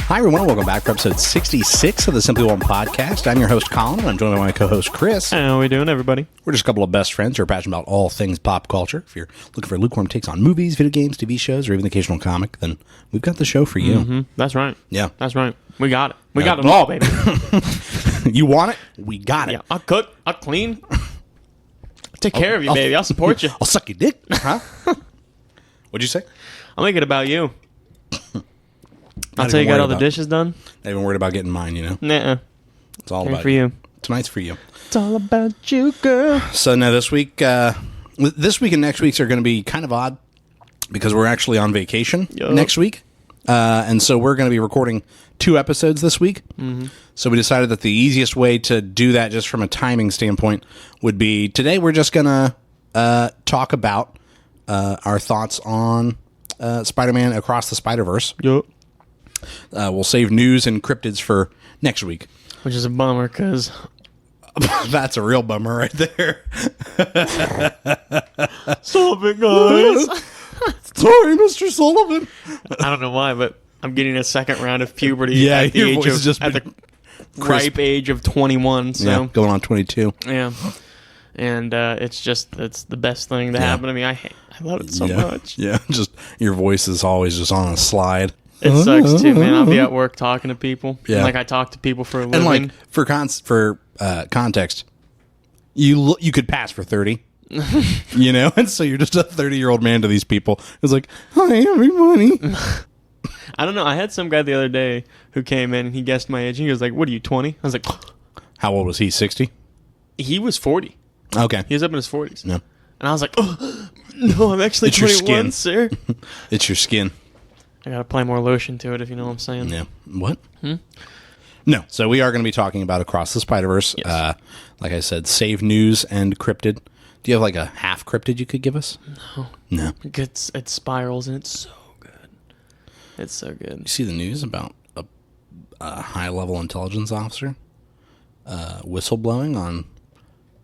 Hi, everyone. Welcome back for episode 66 of the Simply One podcast. I'm your host, Colin, and I'm joined by my co-host, Chris. How are we doing, everybody? We're just a couple of best friends who are passionate about all things pop culture. If you're looking for lukewarm takes on movies, video games, TV shows, or even the occasional comic, then we've got the show for you. Mm-hmm. That's right. Yeah. That's right. We got it. We got it all, baby. You want it? We got it. Yeah, I'll cook. I'll clean. I'll take care of you, baby. I'll support you. I'll suck your dick. Huh? What'd you say? I'll make it about you. I'll Not tell you, even got all worried the dishes done? Not even worried about getting mine, you know? Nuh-uh. It's all Care about for you. Tonight's for you. It's all about you, girl. So now this week and next week's are going to be kind of odd because we're actually on vacation next week. And so we're going to be recording 2 episodes this week. Mm-hmm. So we decided that the easiest way to do that just from a timing standpoint would be today we're just going to talk about our thoughts on Spider-Man Across the Spiderverse. Yup. We'll save news and cryptids for next week. Which is a bummer, because... That's a real bummer right there. Stop it, guys. Sorry, Mr. Sullivan. I don't know why, but I'm getting a second round of puberty at the age of, just at the ripe age of 21. So yeah, going on 22. Yeah. And it's the best thing to happen to me. I love it so much. Yeah, just your voice is always just on a slide. It sucks too, man. I'll be at work talking to people. Yeah. Like I talk to people for a living. And like for context, you could pass for 30. You know, and so you're just a 30-year-old man to these people. It's like, hi everybody. I don't know. I had some guy the other day who came in and he guessed my age. He was like, "What are you, 20?" I was like, how old was he? 60? He was 40. Okay. He was up in his 40s. Yeah. And I was like, "Oh, no, I'm actually It's your 21, skin. sir." It's your skin. I gotta apply more lotion to it, if you know what I'm saying. Yeah. What? No. So we are going to be talking about Across the Spider-Verse. Yes. Like I said, save news and cryptid. Do you have like a half cryptid you could give us? No. It spirals and it's so good. It's so good. You see the news about a high-level intelligence officer whistleblowing on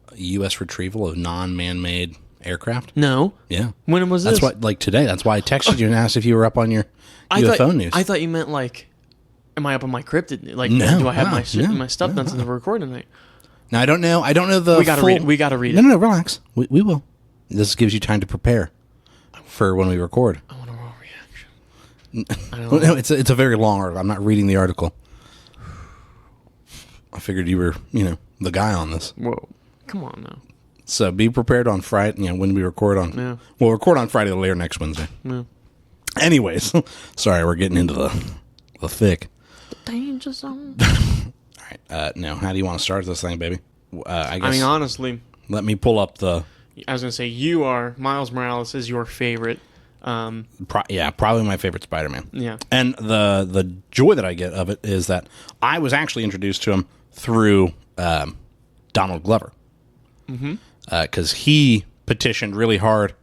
a U.S. retrieval of non-man-made aircraft? No. Yeah. When was this? That's what, like today. That's why I texted you and asked if you were up on your UFO news. I thought you meant like, am I up on my cryptid? Like, No, do I have no, my stuff done since the recording tonight? Now, I don't know. I don't know the We gotta full... read it. We gotta read it. No, relax. We will. This gives you time to prepare for when we record. I want a raw reaction. I don't Well, know. no, it's a very long article. I'm not reading the article. I figured you were, the guy on this. Whoa. Come on now. So be prepared on Friday, when we record on... Yeah. We'll record on Friday, it'll air next Wednesday. Yeah. Anyways, sorry, we're getting into the thick. Danger zone. All right, now, how do you want to start this thing, baby? I guess... I mean, honestly, let me pull up the... I was going to say, Miles Morales is your favorite. Probably my favorite Spider-Man. Yeah. And the joy that I get of it is that I was actually introduced to him through Donald Glover. Mm-hmm. Because he petitioned really hard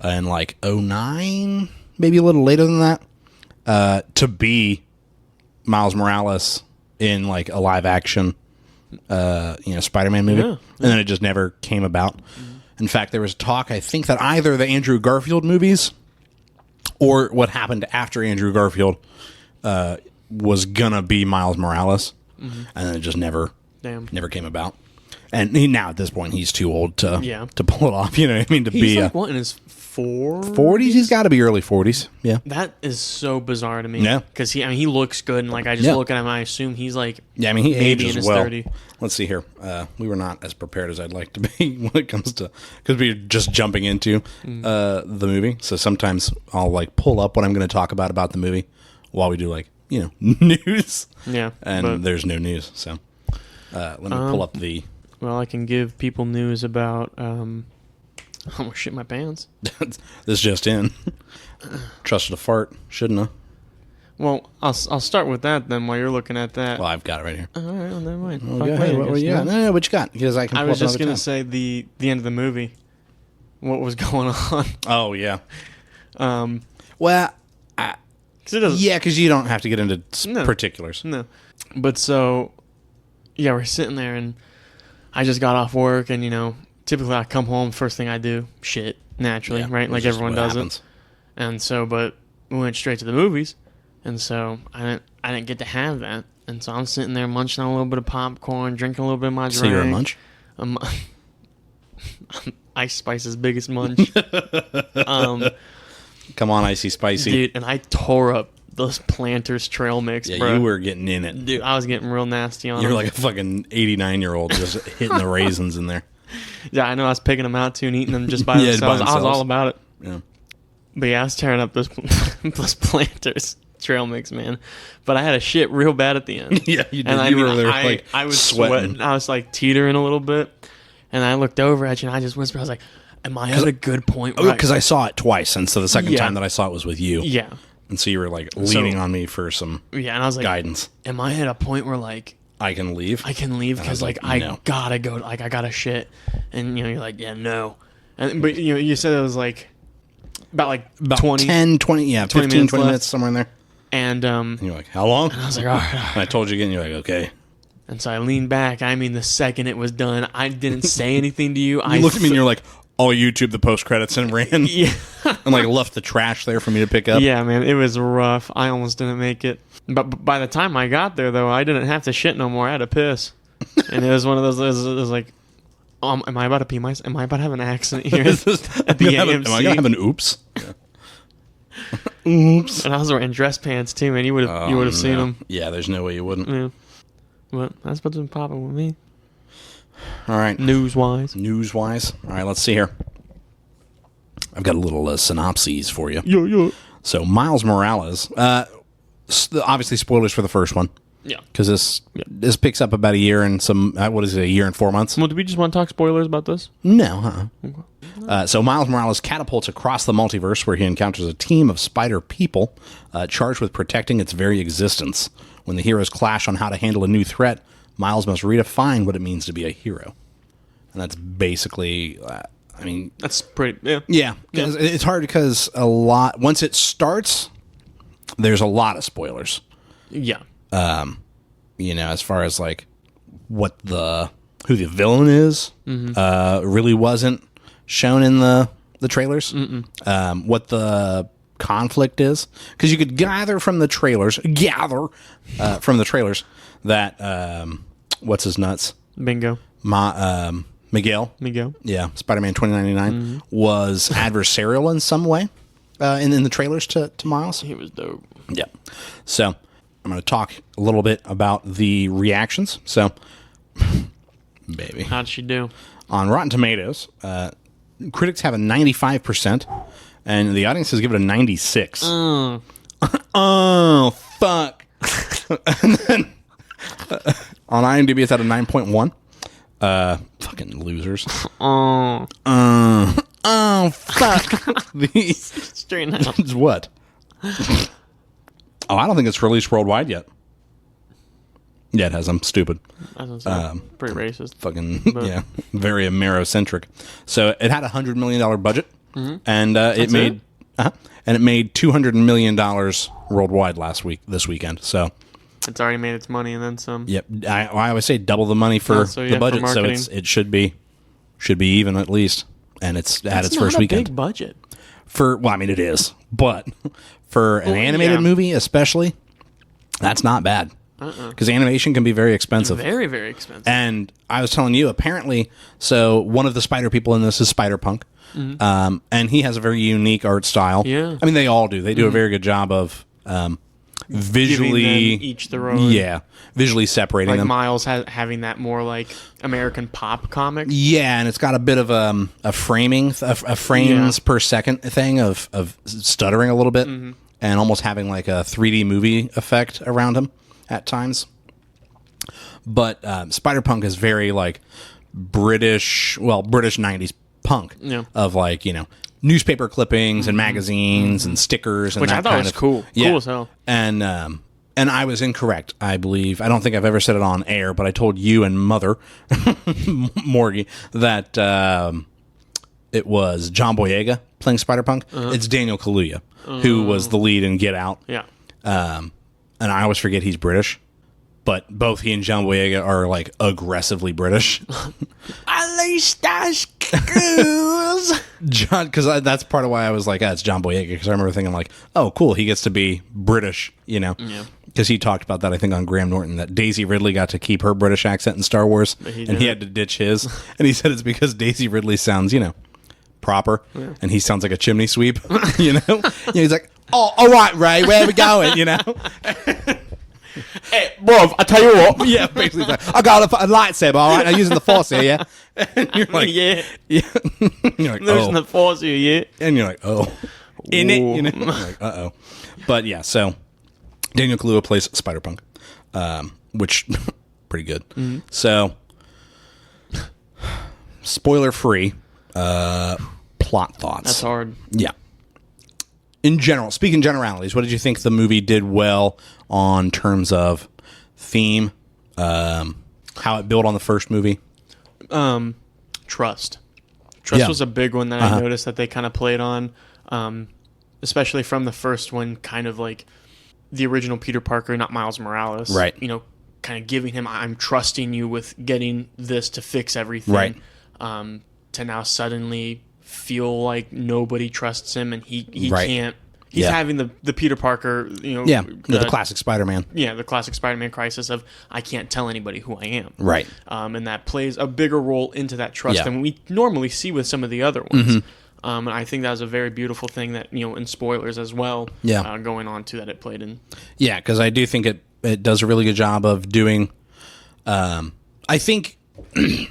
in like 2009, maybe a little later than that, to be Miles Morales in like a live action, Spider-Man movie. Yeah. And then it just never came about. Mm-hmm. In fact, there was talk, I think, that either the Andrew Garfield movies or what happened after Andrew Garfield was gonna be Miles Morales, and then it just never came about. And now at this point, he's too old to pull it off. You know what I mean? He's like what, in his 40s? He's got to be early 40s. Yeah. That is so bizarre to me. Yeah. Because he looks good, and like I just look at him, I assume he's like he maybe ages in his well. 30s. Let's see here. We were not as prepared as I'd like to be when it comes to, because we're just jumping into the movie. So sometimes I'll like pull up what I'm going to talk about the movie while we do like news. Yeah. And there's no neus. So let me pull up the. Well, I can give people news about. I'm gonna shit my pants. This just in. Trusted a fart, shouldn't I? Well, I'll start with that then. While you're looking at that. Well, I've got it right here. All right, well, never mind. Well, go ahead. What you got? No, what you got? Because I can. I was just gonna say the end of the movie. What was going on? Oh yeah. Well, because you don't have to get into particulars. No, but so we're sitting there and. I just got off work, and, typically I come home, first thing I do, shit, naturally, right? Like everyone does it. And so, but we went straight to the movies, And so I didn't get to have that. And so I'm sitting there munching on a little bit of popcorn, drinking a little bit of my drink. So you're a munch? Ice Spice's biggest munch. Come on, Icy Spicy. Dude, and I tore up those Planters trail mix, Yeah, bro. you were getting in it. Dude, I was getting real nasty on You're them. like a fucking 89-year-old just hitting the raisins in there. Yeah, I know. I was picking them out too and eating them just by Yeah, themselves. by I was themselves. all about it. Yeah. But yeah, I was tearing up those those Planters trail mix, man. But I had a shit real bad at the end. Yeah, you did. And You were there, like, I was sweating. I was like teetering a little bit. And I looked over at you and I just whispered, I was like, am I at a good point? Because I saw it twice, and so the second Yeah. time that I saw it was with you. Yeah. And so you were like leaning on me for some Yeah, and I was like, guidance. am I at a point where like I can leave. I can leave because like, like no. I gotta go, like I gotta shit, and you're like, yeah, no, and but you said it was like about 20, 10, 20, yeah, 20 15, minutes 20 left. minutes, somewhere in there. and And you're like, how long? I was like, all right. And I told you again, you're like, okay. And so I leaned back. I mean, the second it was done, I didn't say anything to you. You looked at me and you're like, oh, YouTube the post credits and ran. yeah, And like left the trash there for me to pick up. yeah, man, it was rough. I almost didn't make it, but by the time I got there, though, I didn't have to shit no more. I had to piss, and it was one of those. It was like, am I about to pee myself? Am I about to have an accident here at the AMC? Am I gonna have an oops? Oops. And I was wearing dress pants too, man. You would have seen them. Yeah, there's no way you wouldn't. Yeah. But that's what's been popping with me, All right. news wise. News wise. All right, let's see here. I've got a little synopses for you. Yeah. So Miles Morales, obviously spoilers for the first one Yeah. because this picks up about a year and some. What is it? A year and 4 months? Well, do we just want to talk spoilers about this? No. So Miles Morales catapults across the multiverse where he encounters a team of spider people charged with protecting its very existence. When the heroes clash on how to handle a new threat, Miles must redefine what it means to be a hero. And that's basically, That's pretty. Yeah. yeah. It's hard because once it starts, there's a lot of spoilers. Yeah. As far as like who the villain is, really wasn't shown in the trailers. What the conflict is, because you could gather from the trailers that what's his nuts Bingo. Miguel, yeah, Spider-Man 2099 was adversarial in some way in the trailers to Miles. He was dope. Yeah. So I'm going to talk a little bit about the reactions. So, baby. How'd she do? On Rotten Tomatoes, critics have a 95%, and the audience has given it a 96. Oh, fuck. And then, on IMDb, it's at a 9.1. Fucking losers. Oh. Fuck. Straighten out. It's what? Oh, I don't think it's released worldwide yet. Yeah, it has. I'm stupid. I was gonna say, pretty racist. Fucking, yeah. Very Amerocentric. So it had a $100 million budget, and it made $200 million worldwide this weekend. So It's already made its money and then some. yep, I always say double the money for the budget, for so marketing. it should be even at least, and it's had its first not a weekend. big budget. It is, but for an animated movie, especially, that's not bad because animation can be very expensive. Very, very expensive. And I was telling you, apparently, so one of the spider people in this is Spider-Punk, and he has a very unique art style. Yeah. I mean, they all do. They do a very good job of visually Giving them each their own. yeah, visually separating Like them. Miles having that more like American pop comic. Yeah, and it's got a bit of a frames per second thing of stuttering a little bit, and almost having like a 3D movie effect around him at times. But Spider-Punk is very like British 90s punk of like, newspaper clippings and magazines and stickers and Which that I thought kind was of, cool. Yeah. Cool as hell. And I was incorrect, I believe. I don't think I've ever said it on air, but I told you and Mother, Morgie, that it was John Boyega playing Spider-Punk. It's Daniel Kaluuya, who was the lead in Get Out. Yeah. And I always forget he's British. but both he and John Boyega are like aggressively British. At least I screws. John, because that's part of why I was like, it's John Boyega, because I remember thinking like, oh, cool, he gets to be British, you know? Yeah. Because he talked about that, I think, on Graham Norton, that Daisy Ridley got to keep her British accent in Star Wars, and he had to ditch his. And he said it's because Daisy Ridley sounds, you know, proper, and he sounds like a chimney sweep, you know? He's like, oh, all right, Ray, where are we going, you know? Hey, bro, I tell you what. Yeah, basically, like, I got a lightsaber, all right? I'm using the Force here, yeah? And you're like, yeah. You're like, Losing the Force here, yeah. And you're like, oh. In it, you know? You're like, uh-oh. But, yeah, so Daniel Kaluuya plays Spider-Punk, which, pretty good. Mm-hmm. So, spoiler-free, plot thoughts. That's hard. Yeah. In general, speaking generalities, what did you think the movie did well on terms of theme, how it built on the first movie? Trust. Trust was a big one that I noticed that they kind of played on, especially from the first one, kind of like the original Peter Parker, not Miles Morales. Right. You know, kind of giving him, I'm trusting you with getting this to fix everything. Right. To now suddenly feel like nobody trusts him and he right. can't. He's having the Peter Parker, you know. Yeah, the classic Spider-Man. Yeah, the classic Spider-Man crisis of, I can't tell anybody who I am. Right. And that plays a bigger role into that trust than we normally see with some of the other ones. Mm-hmm. And I think that was a very beautiful thing that, you know, in spoilers as well, going on to that it played in. Yeah, because I do think it does a really good job of doing, I think,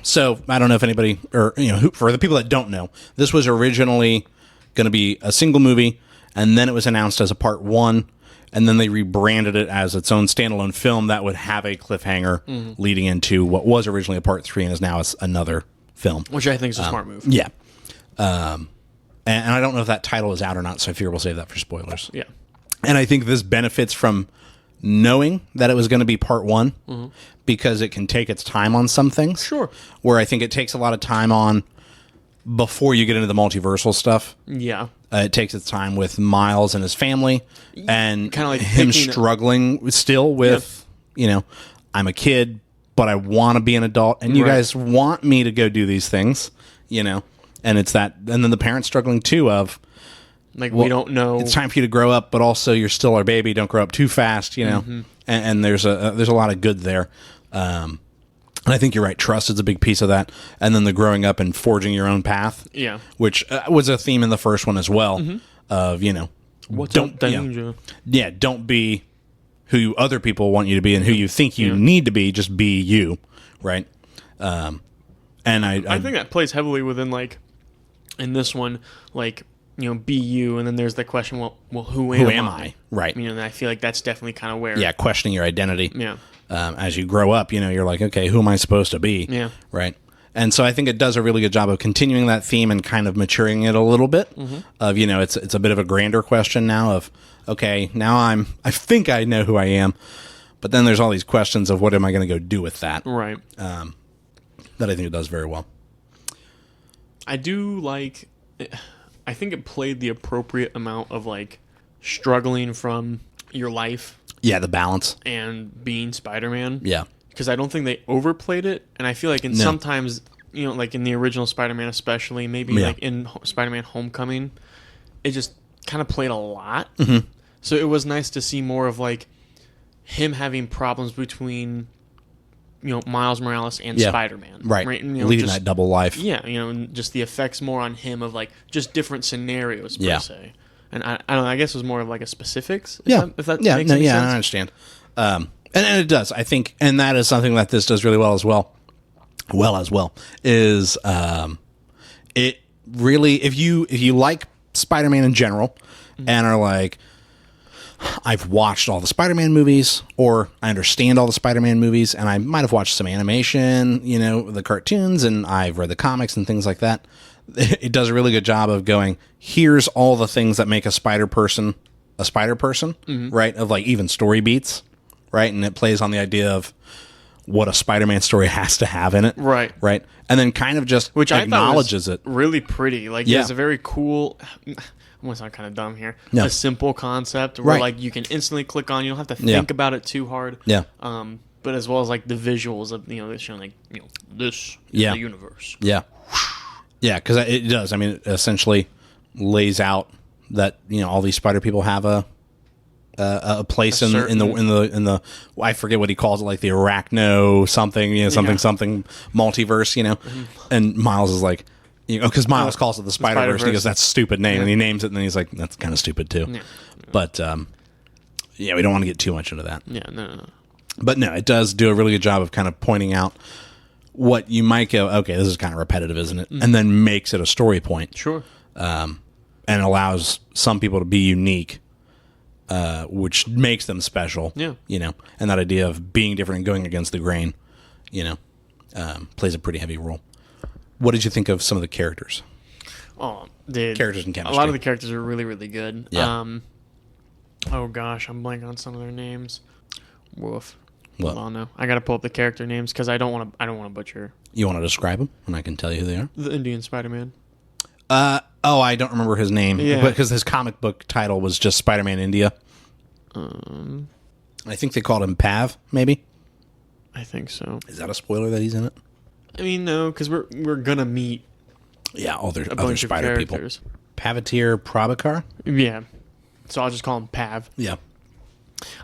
so I don't know if anybody, or, you know, for the people that don't know, this was originally going to be a single movie, and then it was announced as a part one, and then they rebranded it as its own standalone film that would have a cliffhanger leading into what was originally a part 3 and is now another film. Which I think is a smart move. Yeah. And I don't know if that title is out or not, so I figure we'll save that for spoilers. Yeah. And I think this benefits from knowing that it was going to be part 1 because it can take its time on some things. Sure. Where I think it takes a lot of time on before you get into the multiversal stuff. Yeah. It takes its time with Miles and his family, and kind of like him struggling still with, you know, I'm a kid, but I want to be an adult, and you guys want me to go do these things, you know, and it's that, and then the parents struggling too of, like, we don't know. It's time for you to grow up, but also you're still our baby. Don't grow up too fast, you know. And there's a lot of good there. And I think you're right. Trust is a big piece of that. And then the growing up and forging your own path. Yeah. Which was a theme in the first one as well. Of, you know, don't danger. Yeah, don't be who other people want you to be and who you think you need to be. Just be you, right? And I think that plays heavily within, like, in this one, like, you know, be you, and then there's the question, well, who am I? Right. You know, and I feel like that's definitely kind of where... Yeah, questioning your identity. Yeah. As you grow up, you know, you're like, okay, who am I supposed to be? Yeah. Right. And so I think it does a really good job of continuing that theme and kind of maturing it a little bit. Of, you know, it's a bit of a grander question now of, okay, now I think I know who I am, but then there's all these questions of what am I going to go do with that? Right. That I think it does very well. I do like... I think it played the appropriate amount of, like, struggling from your life. Yeah, the balance. And being Spider-Man. Yeah. Because I don't think they overplayed it. And I feel like sometimes, you know, like in the original Spider-Man especially, maybe like in Spider-Man Homecoming, it just kind of played a lot. So it was nice to see more of, like, him having problems between... you know, Miles Morales and Spider-Man. Right. You know, leading that double life. Yeah, you know, and just the effects more on him of, like, just different scenarios, per se. And I don't know, I guess it was more of, like, a specifics, if that makes any sense. I understand. And it does, I think, and that is something that this does really well, is it really, if you like Spider-Man in general, and are like, I've watched all the Spider-Man movies, or I understand all the Spider-Man movies, and I might have watched some animation, you know, the cartoons, and I've read the comics and things like that. It does a really good job of going, here's all the things that make a spider person, right? Of, like, even story beats, right? And it plays on the idea of what a Spider-Man story has to have in it. Right. Right. And then kind of just acknowledges it. Really pretty. Like, there's a very cool... I'm going to sound kind of dumb here. A simple concept where, like, you can instantly click on. You don't have to think about it too hard. Yeah. but as well as like the visuals of they're showing like this is Yeah. the universe. Yeah. Yeah, because it does. I mean, it essentially lays out that all these spider people have a place in the I forget what he calls it, like the arachno something something multiverse, and Miles is like, because Miles calls it the Spiderverse, and he goes, that's a stupid name, and he names it, and then he's like, that's kind of stupid too. Yeah. But we don't want to get too much into that. Yeah, no. But no, it does do a really good job of kind of pointing out what you might go, okay, this is kind of repetitive, isn't it? And then makes it a story point. Sure. And allows some people to be unique, which makes them special. Yeah. And that idea of being different and going against the grain, plays a pretty heavy role. What did you think of some of the characters? Oh, dude. Characters and chemistry. A lot of the characters are really, really good. Yeah. Oh gosh, I'm blanking on some of their names. Woof. What? Hold on, no. I gotta pull up the character names because I don't want to butcher. You want to describe them, and I can tell you who they are. The Indian Spider-Man. I don't remember his name, Yeah. because his comic book title was just Spider-Man India. I think they called him Pav, maybe. I think so. Is that a spoiler that he's in it? I mean, no, because we're gonna meet other bunch of spider people. characters. Pavatir Prabhakar? Yeah. So I'll just call him Pav. Yeah.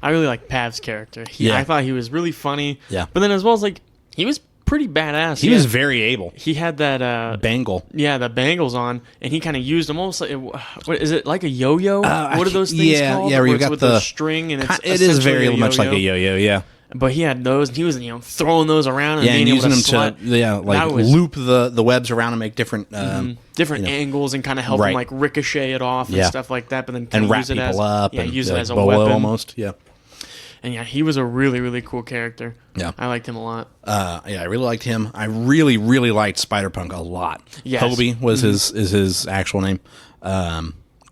I really like Pav's character. Yeah. I thought he was really funny. Yeah. But then as well as like he was pretty badass. He was very able. He had that Bangle. Yeah, the bangles on, and he kind of used them almost like what is it, like a yo-yo? What are those things called? Yeah, where you it's got with the string, and it is very much like a yo-yo. Yeah. But he had those, and he was throwing those around and Yeah, and being using able them to loop the webs around and make different angles and kind of help him like ricochet it off and stuff like that. But then and wrap use it people as, up yeah, and use it as a bolo weapon almost. Yeah. And yeah, he was a really, really cool character. Yeah. I liked him a lot. I really liked him. I really, really liked Spider-Punk a lot. Yes. Hobie was his actual name.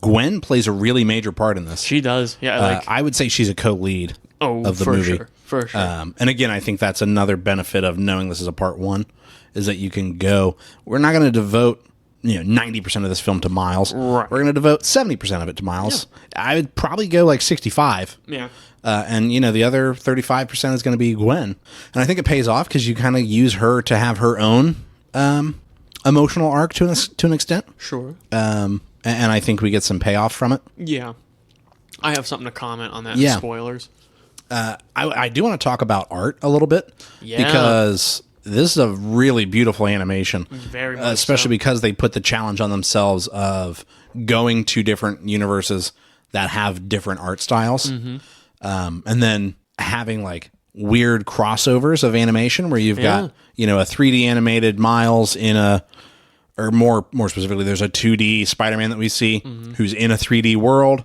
Gwen plays a really major part in this. She does. Yeah. I would say she's a co-lead of the movie. For sure. And again, I think that's another benefit of knowing this is a part one, is that you can go, we're not going to devote 90% of this film to Miles. Right. We're going to devote 70% of it to Miles. Yeah. I would probably go like 65. Yeah. And the other 35% is going to be Gwen. And I think it pays off because you kind of use her to have her own emotional arc to an extent. Sure. And I think we get some payoff from it. Yeah. I have something to comment on that. Yeah. Spoilers. I do want to talk about art a little bit. Yeah. Because this is a really beautiful animation. Very much especially so. because they put the challenge on themselves of going to different universes that have different art styles. Mm-hmm. And then having like weird crossovers of animation where you've got, a 3D animated Miles or more specifically, there's a 2D Spider-Man that we see who's in a 3D world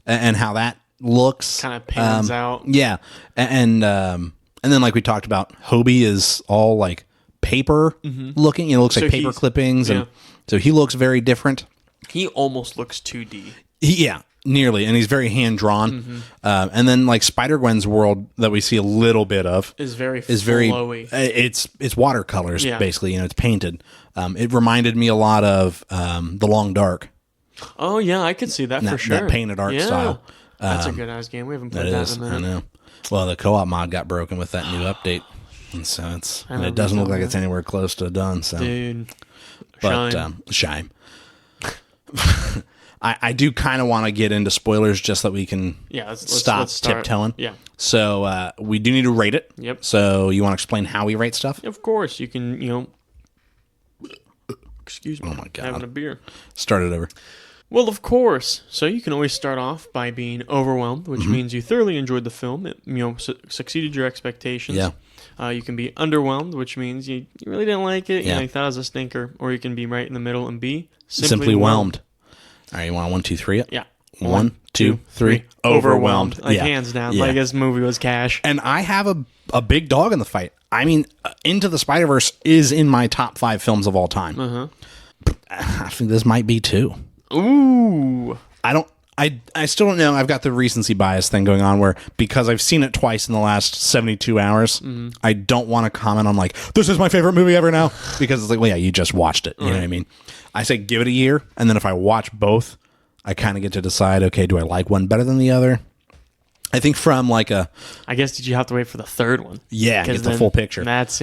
and how that looks. Kind of pans out. Yeah. And then like we talked about, Hobie is all like paper looking, looks like paper clippings. And so he looks very different. He almost looks 2D. Yeah. Nearly, and he's very hand drawn. And then, like Spider-Gwen's world that we see a little bit of is very flowy. It's watercolors basically. It's painted. It reminded me a lot of The Long Dark. Oh yeah, I could see that for sure. That painted art style. That's a good ass game. We haven't played that in a minute. I know. Well, the co-op mod got broken with that new update, and so it doesn't look like it's anywhere close to done. So, dude, but shame. I do kind of want to get into spoilers just that we can stop tiptoeing. Yeah. So we do need to rate it. Yep. So you want to explain how we rate stuff? Of course. You can, excuse me. Oh my God. Having a beer. Start it over. Well, of course. So you can always start off by being overwhelmed, which means you thoroughly enjoyed the film. It, succeeded your expectations. Yeah. You can be underwhelmed, which means you really didn't like it. Yeah. You thought it was a stinker. Or you can be right in the middle and be Simply whelmed. All right, you want 1, 2, 3 it? Yeah. 1, 2, 3. Overwhelmed. Like hands down. Yeah. Like this movie was cash. And I have a big dog in the fight. I mean, Into the Spider-Verse is in my top 5 films of all time. I think this might be 2. Ooh. I still don't know. I've got the recency bias thing going on where because I've seen it twice in the last 72 hours, I don't want to comment on like, this is my favorite movie ever now. Because it's like, well, yeah, you just watched it. You know what I mean? I say give it a year. And then if I watch both, I kind of get to decide, okay, do I like one better than the other? I think from like a I guess did you have to wait for the third one? get the full picture. That's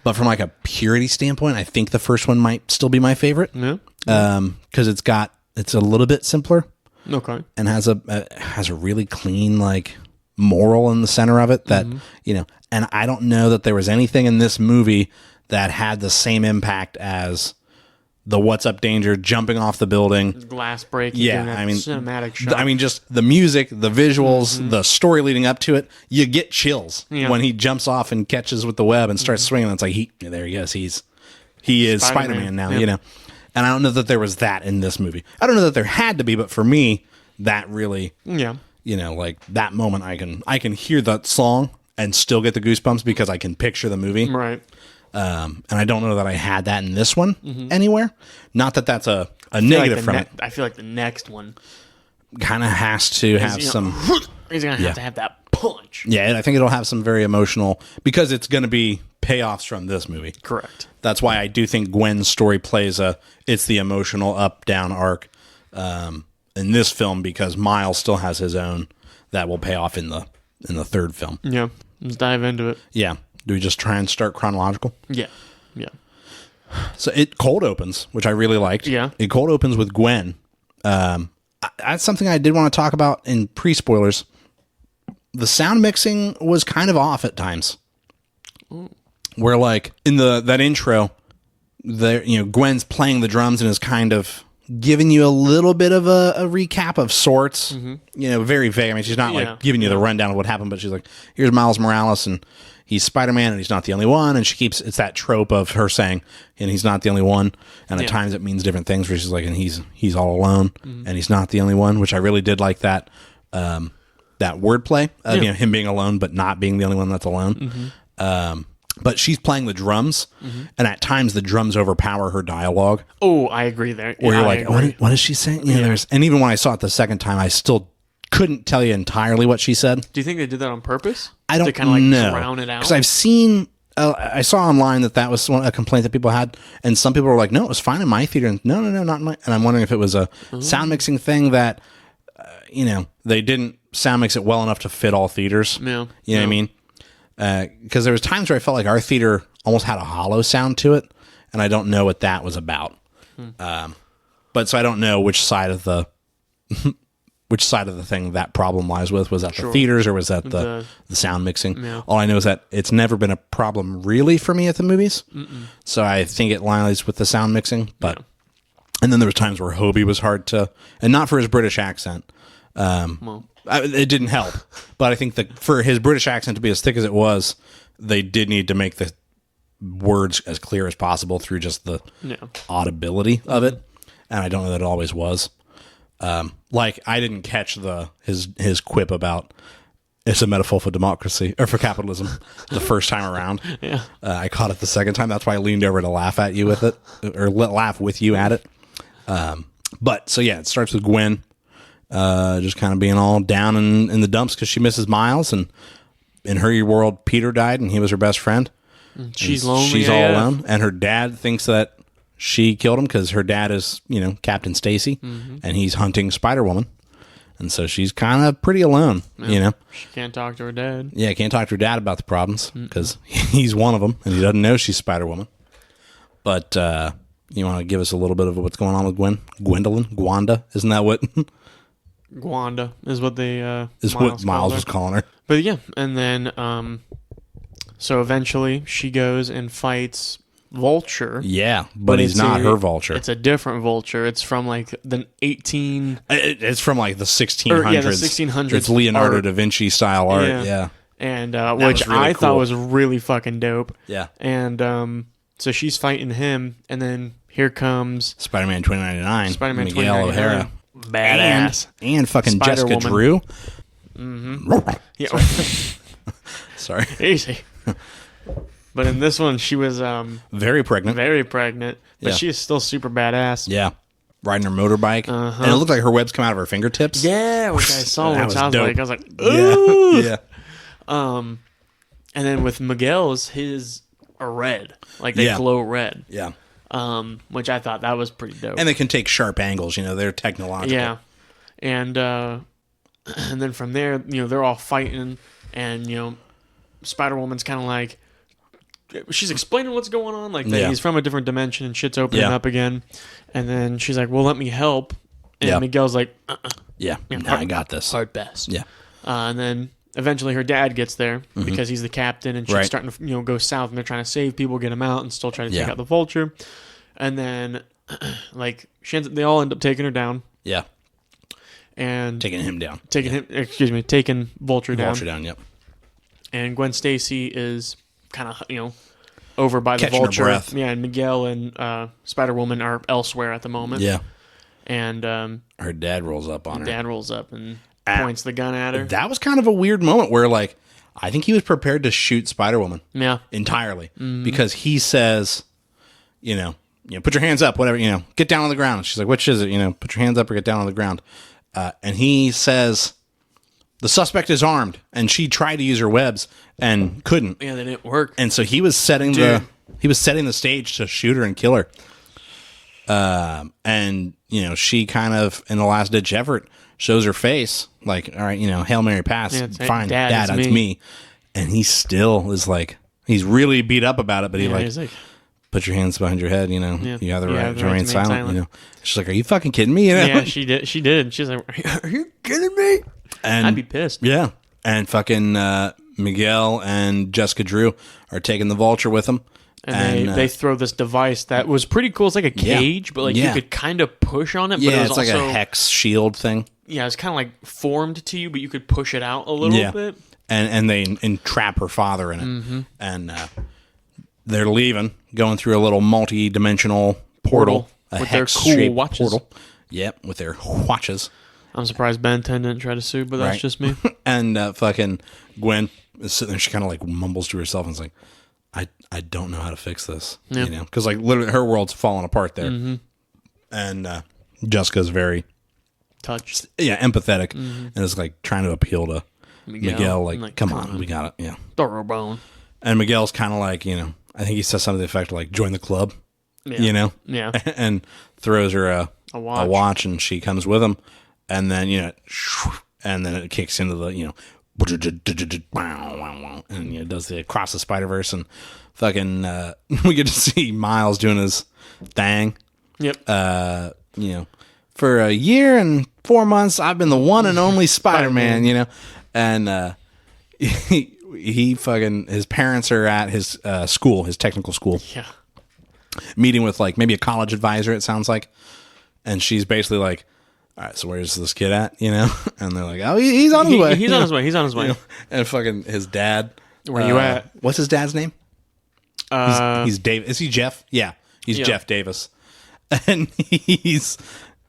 But from like a purity standpoint, I think the first one might still be my favorite. Yeah. Because it's a little bit simpler. Okay. And has a really clean like moral in the center of it that and I don't know that there was anything in this movie that had the same impact as the What's Up Danger jumping off the building, glass breaking. Yeah, I mean cinematic shot. I mean just the music, the visuals, the story leading up to it. You get chills when he jumps off and catches with the web and starts swinging. It's like there he goes. He is Spider-Man now. Yep. And I don't know that there was that in this movie. I don't know that there had to be, but for me, that really like that moment, I can hear that song and still get the goosebumps because I can picture the movie. Right. And I don't know that I had that in this one anywhere. Not that that's a negative from it. I feel like the next one kind of has to have some. He's going to have that punch. Yeah, and I think it'll have some very emotional because it's going to be payoffs from this movie. Correct. That's why I do think Gwen's story plays it's the emotional up down arc in this film because Miles still has his own that will pay off in the third film. Yeah, let's dive into it. Yeah. Do we just try and start chronological? Yeah. So it cold opens, which I really liked. Yeah. It cold opens with Gwen. That's something I did want to talk about in pre-spoilers. The sound mixing was kind of off at times. Ooh. Where like in that intro, Gwen's playing the drums and is kind of giving you a little bit of a recap of sorts. Very vague. I mean, she's not like giving you the rundown of what happened, but she's like, here's Miles Morales and he's Spider-Man and he's not the only one. And it's that trope of her saying, and he's not the only one. And at times it means different things where she's like, and he's all alone and he's not the only one, which I really did like that wordplay of him being alone, but not being the only one that's alone. But she's playing the drums, and at times the drums overpower her dialogue. Oh, I agree there. Where you're like, what is she saying? And even when I saw it the second time, I still couldn't tell you entirely what she said. Do you think they did that on purpose? I don't know. To kind of like drown it out? Because I've seen, I saw online that was a complaint that people had, and some people were like, no, it was fine in my theater. And no, not in my. And I'm wondering if it was a sound mixing thing that, they didn't sound mix it well enough to fit all theaters. Yeah. You know what I mean? Because there was times where I felt like our theater almost had a hollow sound to it, and I don't know what that was about. But so I don't know which side of the thing that problem lies with. Was that the theaters or was that the sound mixing? Yeah. All I know is that it's never been a problem really for me at the movies. So I think it lies with the sound mixing. But and then there was times where Hobie was hard to, and not for his British accent. It didn't help, but I think that for his British accent to be as thick as it was, they did need to make the words as clear as possible through just the audibility of it, and I don't know that it always was. Like I didn't catch his quip about it's a metaphor for democracy or for capitalism the first time around. I caught it the second time. That's why I leaned over to laugh at you with it, or laugh with you at it. But so yeah, it starts with Gwen. Just kind of being all down in the dumps because she misses Miles, and in her world, Peter died, and he was her best friend. She's lonely. She's all alone, and her dad thinks that she killed him because her dad is, Captain Stacy, and he's hunting Spider-Woman, and so she's kind of pretty alone. She can't talk to her dad. Yeah, can't talk to her dad about the problems because he's one of them, and he doesn't know she's Spider-Woman. But you want to give us a little bit of what's going on with Gwanda? Isn't that what? Gwanda is what they Miles was calling her. But yeah, and then so eventually she goes and fights Vulture. Yeah, but he's not her Vulture. It's a different Vulture. It's from like the 18. It's from like the 1600s. The 1600s. It's Leonardo da Vinci style art. Yeah. And which really I thought was really fucking dope. Yeah. And so she's fighting him, and then here comes Spider-Man 2099. Spider-Man Miguel 2099. O'Hara. Badass. And fucking Jessica Drew. Yeah. Sorry. Easy. But in this one, she was very pregnant. But she is still super badass. Yeah. Riding her motorbike. And it looked like her webs come out of her fingertips. Yeah, which I saw, which I was like, ooh. Yeah. And then with Miguel's, his are red. Like they glow red. Yeah. Which I thought that was pretty dope. And they can take sharp angles, they're technological. Yeah. And And then from there, they're all fighting, and Spider-Woman's kind of like, she's explaining what's going on, like that he's from a different dimension and shit's opening up again. And then she's like, well, let me help. And Miguel's like, I got this. Hard best. Yeah. And then eventually her dad gets there because he's the captain, and she's starting to go south, and they're trying to save people, get him out, and still trying to take out the Vulture. And then like they all end up taking her down. Yeah. And taking him down. Taking Vulture down. Vulture down, yep. And Gwen Stacy is kind of, over by catching the Vulture. Her breath. Yeah, and Miguel and Spider-Woman are elsewhere at the moment. Yeah. And her dad rolls up on her. Dad rolls up and points the gun at her. That was kind of a weird moment where, like, I think he was prepared to shoot Spider-Woman. Yeah. Entirely. Because he says, put your hands up, whatever, get down on the ground. She's like, which is it? Put your hands up or get down on the ground. And he says, the suspect is armed. And she tried to use her webs and couldn't. Yeah, they didn't work. And so he was setting the stage to shoot her and kill her. And she kind of, in the last ditch effort, shows her face, like, all right, Hail Mary pass, fine, Dad, it's me. And he still is like, he's really beat up about it, but he's like, put your hands behind your head, you have the right to remain silent. She's like, are you fucking kidding me? Yeah, she did. She's like, are you kidding me? And I'd be pissed. Yeah. And fucking Miguel and Jessica Drew are taking the Vulture with them. And they throw this device that was pretty cool. It's like a cage, but you could kind of push on it. But it was it's like also, a hex shield thing. Yeah, it's kind of like formed to you, but you could push it out a little bit. And they entrap her father in it. And they're leaving, going through a little multi-dimensional portal. With their cool watches. Portal. Yep, with their watches. I'm surprised Ben 10 didn't try to sue, but that's just me. And fucking Gwen is sitting there. She kind of like mumbles to herself and is like, I don't know how to fix this. Because like literally her world's falling apart there. And Jessica's very touched. Yeah, empathetic. And is like trying to appeal to Miguel like, come on, we got it. Yeah. Thoroughbone. And Miguel's kind of like, I think he says something to the effect of like, join the club. Yeah. And throws her a watch, and she comes with him. And then, and then it kicks into the, and it does the across the Spiderverse, and fucking we get to see Miles doing his thing. Yep. For a year and 4 months, I've been the one and only Spider-Man, and he fucking, his parents are at his school, his technical school. Yeah. Meeting with like maybe a college advisor, it sounds like, and she's basically like, all right, so where's this kid at? And they're like, oh, he's on his way. He's on his way. He's on his way. And fucking his dad. Where you at? What's his dad's name? He's Dave. Is he Jeff? Yeah, he's Jeff Davis. And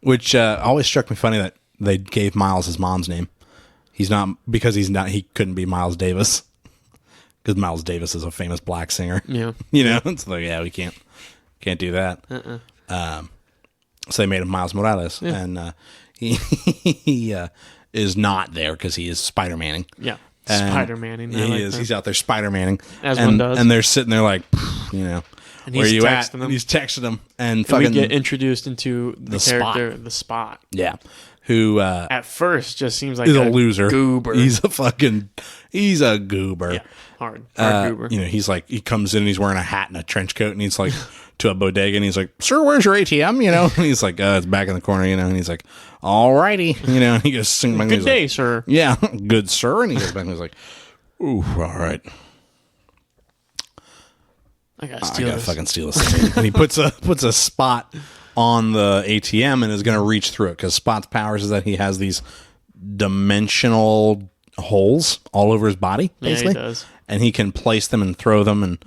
which always struck me funny that they gave Miles his mom's name. He couldn't be Miles Davis. Because Miles Davis is a famous black singer. Yeah. It's like, we can't do that. So they made him Miles Morales, and he is not there because he is Spider-Manning. Yeah, Spider-Manning. He is. He's out there Spider-Manning, as one does. And they're sitting there like, and where you at? Him. He's texting them, and fucking we get introduced into the character, the Spot. Yeah, who at first just seems like is a loser, goober. He's a goober. Yeah, hard goober. He's like, he comes in and he's wearing a hat and a trench coat, and he's like. To a bodega, and he's like, sir, where's your ATM? And he's like, it's back in the corner, and he's like, all righty, and he goes, sing back. Good day, like, sir. Yeah, good sir. And he goes back and he's like, ooh, all right. I gotta fucking steal this. And he puts a Spot on the ATM and is going to reach through it, because Spot's powers is that he has these dimensional holes all over his body, basically. Yeah, he does. And he can place them and throw them and,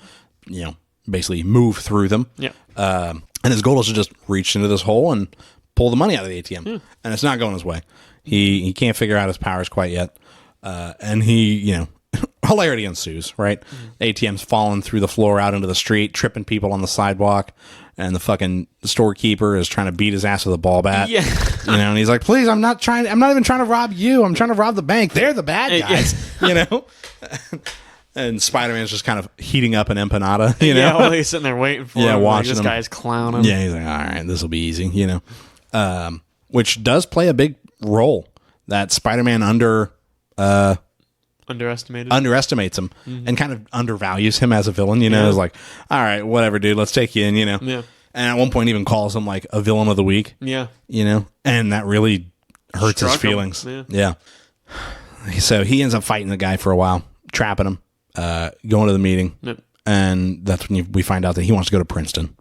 basically move through them. Yeah. And his goal is to just reach into this hole and pull the money out of the ATM. Yeah. And it's not going his way. He can't figure out his powers quite yet. And he, hilarity ensues, right? ATM's falling through the floor out into the street, tripping people on the sidewalk. And the fucking storekeeper is trying to beat his ass with a ball bat. Yeah. And he's like, please, I'm not even trying to rob you. I'm trying to rob the bank. They're the bad guys, And Spider-Man's just kind of heating up an empanada, Yeah, while he's sitting there waiting for him. Watching this him. Guy's clowning. Yeah, he's like, all right, this will be easy, which does play a big role. that Spider-Man underestimates him and kind of undervalues him as a villain. You know, is like, all right, whatever, dude, let's take you in. You know, and at one point even calls him like a villain of the week. Yeah, you know, and that really hurts his feelings. Yeah. So he ends up fighting the guy for a while, trapping him, going to the meeting, and that's when we find out that he wants to go to Princeton.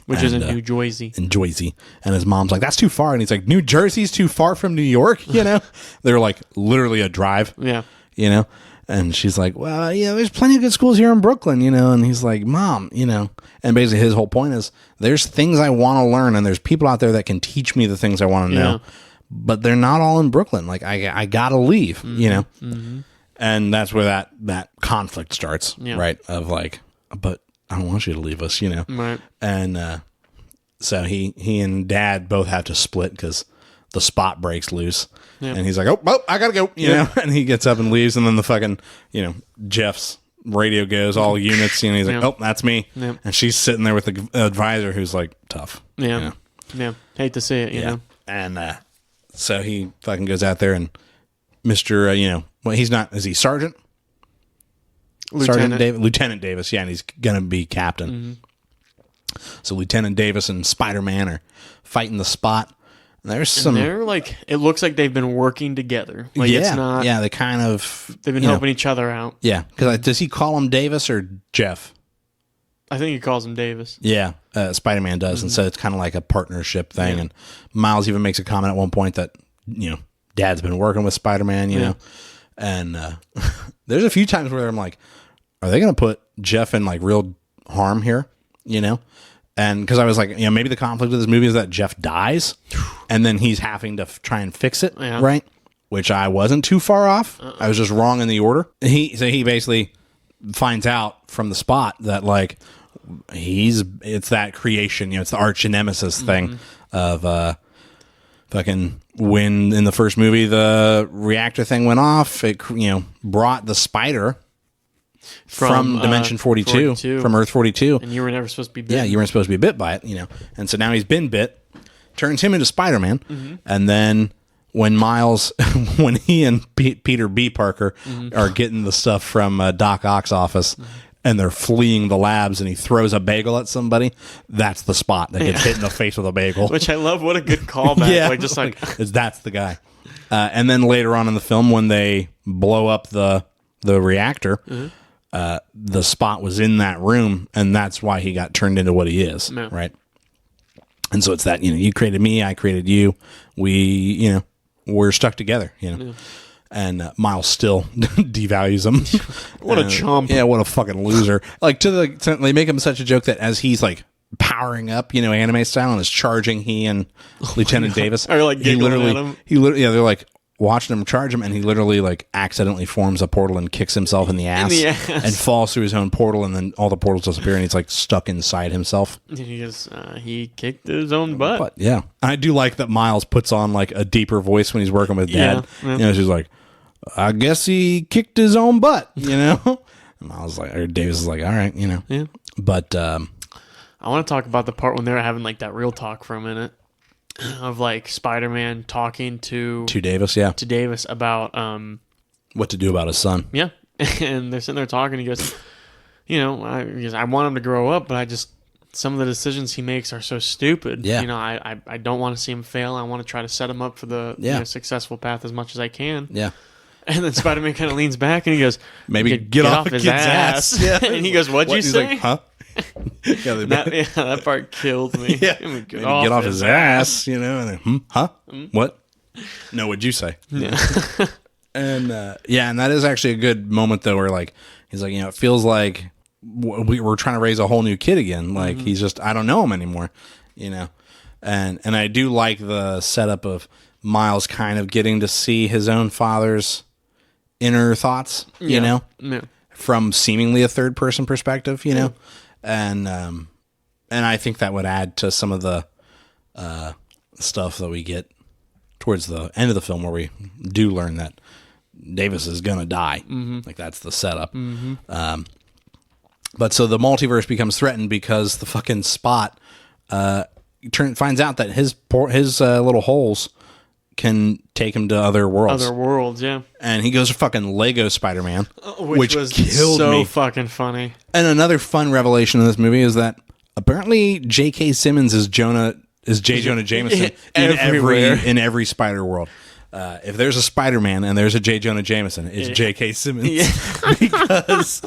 Which is in New Jersey. In Jersey. And his mom's like, that's too far. And he's like, New Jersey's too far from New York, you know? They're like literally a drive. Yeah. You know? And she's like, well, yeah, there's plenty of good schools here in Brooklyn, you know? And he's like, Mom, you know? And basically his whole point is there's things I want to learn and there's people out there that can teach me the things I want to know. But they're not all in Brooklyn. Like, I got to leave, you know? And that's where that conflict starts, right? Of like, but I don't want you to leave us, you know? Right. And so he and Dad both have to split because the Spot breaks loose. And he's like, oh, I got to go, you know? And he gets up and leaves. And then the fucking, you know, Jeff's radio goes, all units, you know, he's like, oh, that's me. And she's sitting there with the advisor who's like, tough. Yeah. You know? Yeah. Hate to see it, you know? And so he fucking goes out there and Mr., you know, well, he's not, is he Sergeant? Lieutenant Davis, yeah, and he's gonna be captain. So Lieutenant Davis and Spider-Man are fighting the Spot. There's some. They're like, it looks like they've been working together. Like it's not. Yeah, they kind of. They've been helping each other out. Yeah, because does he call him Davis or Jeff? I think he calls him Davis. Yeah, Spider-Man does, and so it's kind of like a partnership thing. And Miles even makes a comment at one point that Dad's been working with Spider-Man, you know, and there's a few times where I'm like, are they going to put Jeff in like real harm here? You know? And because I was like, maybe the conflict of this movie is that Jeff dies and then he's having to try and fix it. Right. Which I wasn't too far off. I was just wrong in the order. So he basically finds out from the Spot that like it's that creation, it's the arch nemesis thing of, fucking when in the first movie the reactor thing went off, it brought the Spider from Dimension 42, from Earth 42. And you were never supposed to be bit. Yeah, you weren't supposed to be bit by it, And so now he's been bit, turns him into Spider-Man, and then when Miles, when he and Peter B. Parker are getting the stuff from Doc Ock's office, and they're fleeing the labs, and he throws a bagel at somebody, that's the Spot that gets hit in the face with a bagel. Which I love. What a good callback. That's the guy. And then later on in the film, when they blow up the reactor, the Spot was in that room, and that's why he got turned into what he is, right? And so it's that, you created me, I created you. We, we're stuck together, And Miles still devalues him. What a chump. Yeah, what a fucking loser. Like, they make him such a joke that as he's, like, powering up, anime style, and is charging he and Lieutenant Davis. Or, like, giggling at him. They're, like, watching him charge him, and he literally, like, accidentally forms a portal and kicks himself in the ass. And falls through his own portal, and then all the portals disappear, and he's, like, stuck inside himself. And he kicked his own butt. But, yeah. I do like that Miles puts on, like, a deeper voice when he's working with Dad. Yeah. She's like, I guess he kicked his own butt, And I was like, or Davis is like, all right, Yeah. But I want to talk about the part when they were having like that real talk for a minute of like Spider-Man talking to Davis, yeah, to Davis about what to do about his son. Yeah, and they're sitting there talking. He goes, I want him to grow up, but some of the decisions he makes are so stupid. Yeah. I don't want to see him fail. I want to try to set him up for the successful path as much as I can. Yeah. And then Spider-Man kind of leans back and he goes, maybe get off his ass. Yeah. And he goes, what'd you say? Like, huh? That part killed me. Yeah. Get off his ass, and then, huh? What? No, what'd you say? Yeah. And and that is actually a good moment though, where like he's like, it feels like we're trying to raise a whole new kid again. Like he's just, I don't know him anymore, And I do like the setup of Miles kind of getting to see his own father's inner thoughts, from seemingly a third person perspective, and I think that would add to some of the stuff that we get towards the end of the film, where we do learn that Davis is gonna die. Like that's the setup. But so the multiverse becomes threatened because the fucking Spot finds out that his little holes can take him to other worlds. Other worlds, yeah. And he goes to fucking Lego Spider-Man, Which was killed so me. fucking funny. And another fun revelation in this movie is that apparently J.K. Simmons is J. Jonah Jameson in every Spider world. If there's a Spider-Man and there's a J. Jonah Jameson, it's J.K. Simmons. Yeah. Because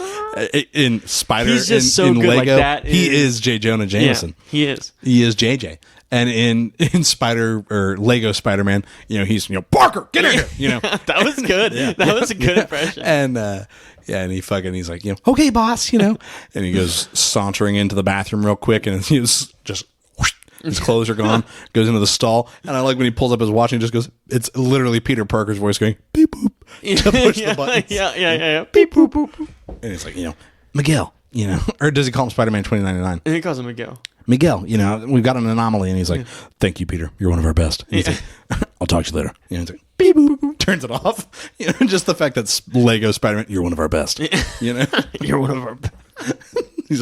in Spider, he's just in so good Lego, like that. he is J. Jonah Jameson. Yeah, he is. He is JJ. And in Spider or Lego Spider-Man, he's Parker, get in here. That was good. Yeah. That was a good impression. And and he's like, okay, boss, and he goes sauntering into the bathroom real quick, and he's just whoosh, his clothes are gone, goes into the stall, and I like when he pulls up his watch and he just goes, it's literally Peter Parker's voice going beep boop to push the buttons. Yeah. Beep boop boop. And it's like, Miguel, or does he call him Spider-Man 2099? And he calls him Miguel. Miguel, we've got an anomaly, and he's like, "Thank you, Peter. You're one of our best." And he's like, "I'll talk to you later." He's like, "Beep boop, boop," turns it off. Just the fact that Lego Spider-Man, you're one of our best. You're one of our best. He's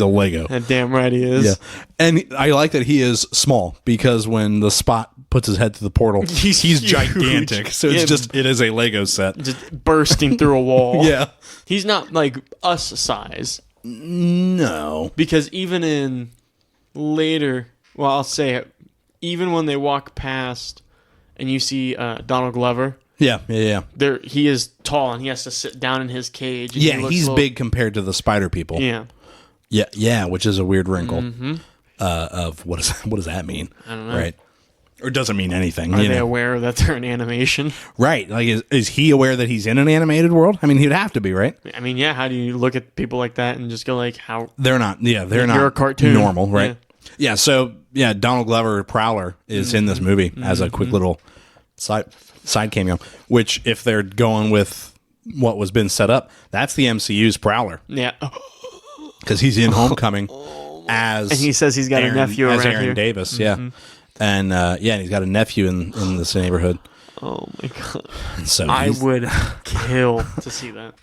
a Lego. Damn right he is. Yeah, and I like that he is small because when the Spot puts his head through the portal, he's gigantic. So it is a Lego set, just bursting through a wall. Yeah, he's not like us size. No, because even in later, well, I'll say it, even when they walk past and you see Donald Glover, yeah, he is tall and he has to sit down in his cage. And he's big compared to the Spider people. Yeah, which is a weird wrinkle of what does that mean? I don't know, right? Or doesn't mean anything. Are they aware that they're in animation? Right. Like, is he aware that he's in an animated world? I mean, he'd have to be, right? I mean, yeah. How do you look at people like that and just go like, how they're not? Yeah, they're not. You're a cartoon, normal, right? Yeah. So Donald Glover, Prowler, is in this movie as a quick little side cameo. Which, if they're going with what was been set up, that's the MCU's Prowler. Yeah. Because he's in Homecoming and he says he's got a nephew around Aaron here. Davis. Yeah. And and he's got a nephew in this neighborhood. Oh my god! So I would kill to see that.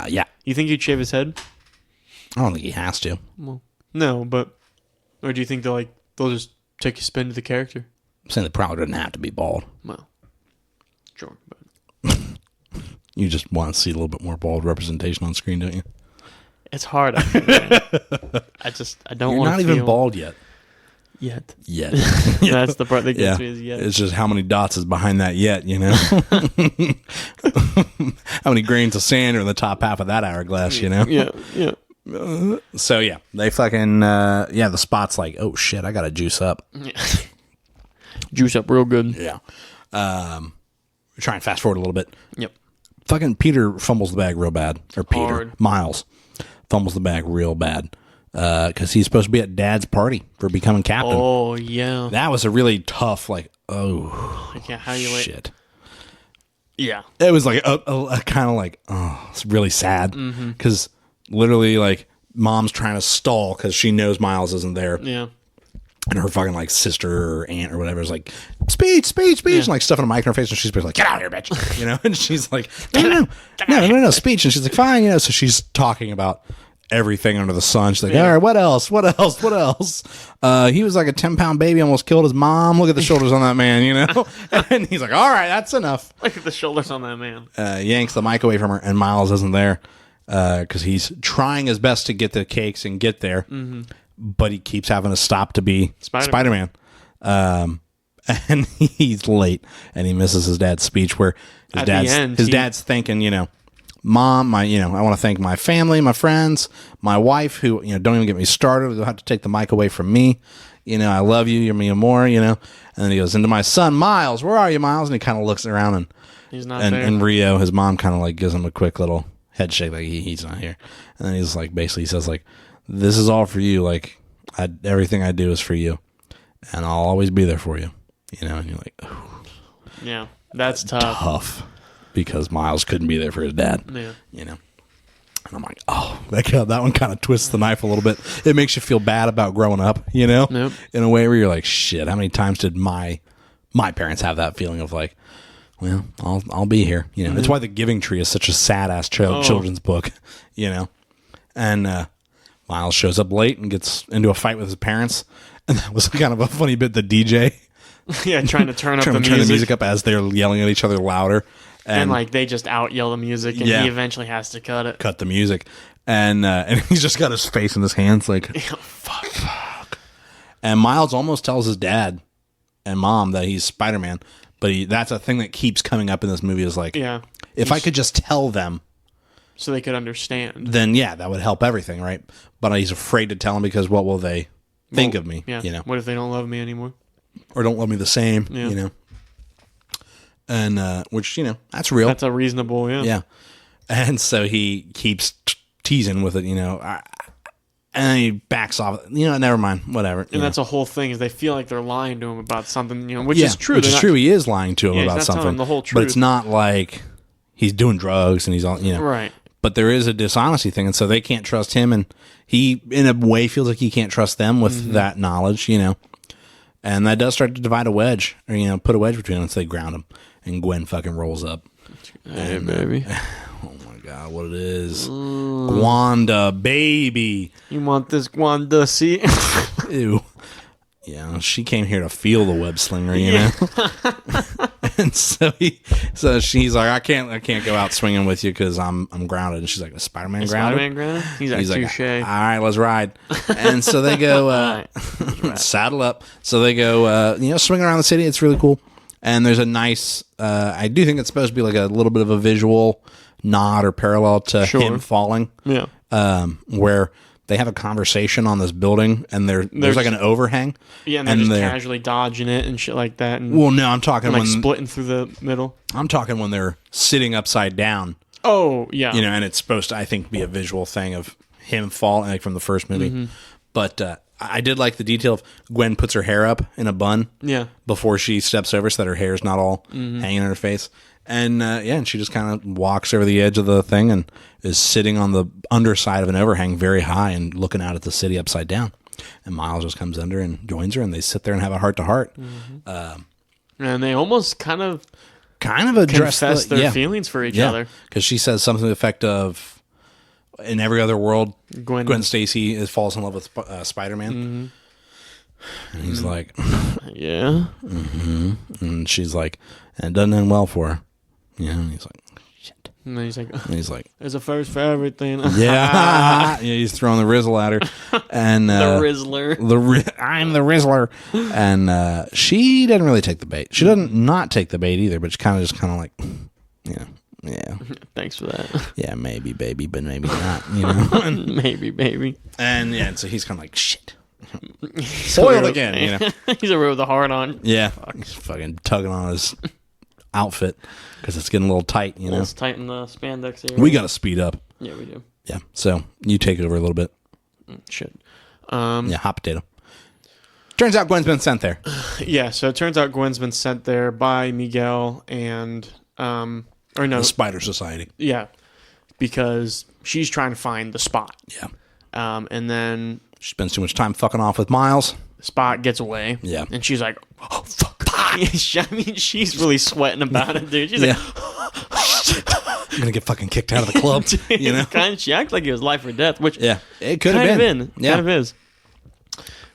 Yeah. You think he'd shave his head? I don't think he has to. Well, no, but or do you think they'll just take a spin to the character? I'm saying the Prowler doesn't have to be bald. Well, sure, but you just want to see a little bit more bald representation on screen, don't you? It's hard. I don't want to. You're not even bald yet. Yet. That's the part that gets me is yet. It's just how many dots is behind that yet, How many grains of sand are in the top half of that hourglass, Yeah. So, they fucking, the Spot's like, oh, shit, I got to juice up. Yeah. Juice up real good. Yeah. Try and fast forward a little bit. Yep. Fucking Peter fumbles the bag real bad. Or Peter. Hard. Miles fumbles the bag real bad. Because he's supposed to be at Dad's party for becoming captain. Oh, yeah. That was a really tough, how you shit. Yeah. It was like a kind of like, oh, it's really sad. Because literally, like, Mom's trying to stall because she knows Miles isn't there. Yeah. And her fucking, like, sister or aunt or whatever is like, speech, and, like, stuffing a mic in her face. And she's basically like, get out of here, bitch. And she's like, no, speech. And she's like, fine, So she's talking about everything under the sun. She's like, all right, what else? He was like a 10-pound baby, almost killed his mom. Look at the shoulders on that man, And he's like, all right, that's enough. Look at the shoulders on that man. Yanks the mic away from her, and Miles isn't there because he's trying his best to get the cakes and get there, but he keeps having to stop to be Spider-Man. And he's late, and he misses his dad's speech where his dad's thinking, Mom, I want to thank my family, my friends, my wife, who, don't even get me started. They'll have to take the mic away from me. I love you. You're me and more, And then he goes into my son, Miles. Where are you, Miles? And he kind of looks around and he's not there. And Rio, his mom, kind of like gives him a quick little head shake, like he's not here. And then he's like, basically he says like, this is all for you. Like everything I do is for you, and I'll always be there for you. And you're like, ooh. Yeah, that's tough. Because Miles couldn't be there for his dad. Yeah. And I'm like, oh, that one kind of twists the knife a little bit. It makes you feel bad about growing up, Nope. In a way where you're like, shit, how many times did my parents have that feeling of like, well, I'll be here. It's why The Giving Tree is such a sad ass children's book, And Miles shows up late and gets into a fight with his parents. And that was kind of a funny bit. The DJ Yeah, trying to turn turn the music up as they're yelling at each other louder. And like they just out yell the music, and he eventually has to cut the music, and he's just got his face in his hands, like fuck. And Miles almost tells his dad and mom that he's Spider-Man, but that's a thing that keeps coming up in this movie. Is like, if I could just tell them, so they could understand, then that would help everything, right? But he's afraid to tell them because what will they think of me? Yeah. What if they don't love me anymore, or don't love me the same? Yeah. And which that's real. That's a reasonable, yeah. And so he keeps teasing with it, and then he backs off. Never mind, whatever. And that's a whole thing, is they feel like they're lying to him about something, which is true. Which is true. He is lying to him about something. The whole truth. But it's not like he's doing drugs and he's all, right. But there is a dishonesty thing, and so they can't trust him, and he, in a way, feels like he can't trust them with that knowledge, And that does start to divide a wedge, or put a wedge between them, so they ground him. And Gwen fucking rolls up. Hey, baby. Oh my God, what it is. Wanda, baby. You want this Wanda seat? Ew. Yeah, she came here to feel the web slinger, know? And so she's like, I can't go out swinging with you because I'm grounded. And she's like, is Spider-Man grounded? Spider-Man grounded? He's like, touche. All right, let's ride. And so they go, saddle up. So they go, swing around the city. It's really cool. And there's a nice, I do think it's supposed to be like a little bit of a visual nod or parallel to him falling. Yeah. Where they have a conversation on this building, and there's like an overhang. Yeah, and they're just casually dodging it and shit like that. And, well, no, I'm talking when splitting through the middle. I'm talking when they're sitting upside down. Oh, yeah. And it's supposed to, I think, be a visual thing of him falling, like from the first movie. Mm-hmm. But I did like the detail of Gwen puts her hair up in a bun. Yeah. Before she steps over, so that her hair's not all hanging in her face. And and she just kind of walks over the edge of the thing and is sitting on the underside of an overhang very high and looking out at the city upside down. And Miles just comes under and joins her, and they sit there and have a heart-to-heart. And they almost kind of address their feelings for each other. Because she says something to the effect of, in every other world, Gwen Stacy falls in love with Spider-Man. Mm-hmm. And he's like, yeah. Mm-hmm. And she's like, and it doesn't end well for her. And he's like, shit. And then he's like, there's a first for everything. Yeah. He's throwing the Rizzle at her. And the Rizzler. I'm the Rizzler. And she doesn't really take the bait. She doesn't not take the bait either, but she kind of like, yeah. Thanks for that. Yeah, maybe, baby, but maybe not, Maybe, baby. And so he's kind of like, shit. Spoiled again, He's a real with a heart on. Yeah. He's fucking tugging on his outfit because it's getting a little tight, It's tight in the spandex area. We got to speed up. Yeah, we do. Yeah. So you take over a little bit. Shit. Hot potato. Turns out Gwen's been sent there. Yeah. So it turns out Gwen's been sent there by Miguel and the Spider Society. Yeah, because she's trying to find the Spot. Yeah. And then she spends too much time fucking off with Miles. Spot gets away. Yeah. And she's like, oh, fuck. I mean, she's really sweating about it, dude. She's like, I'm going to get fucking kicked out of the club. She acts like it was life or death, which it could have been. Kind of is.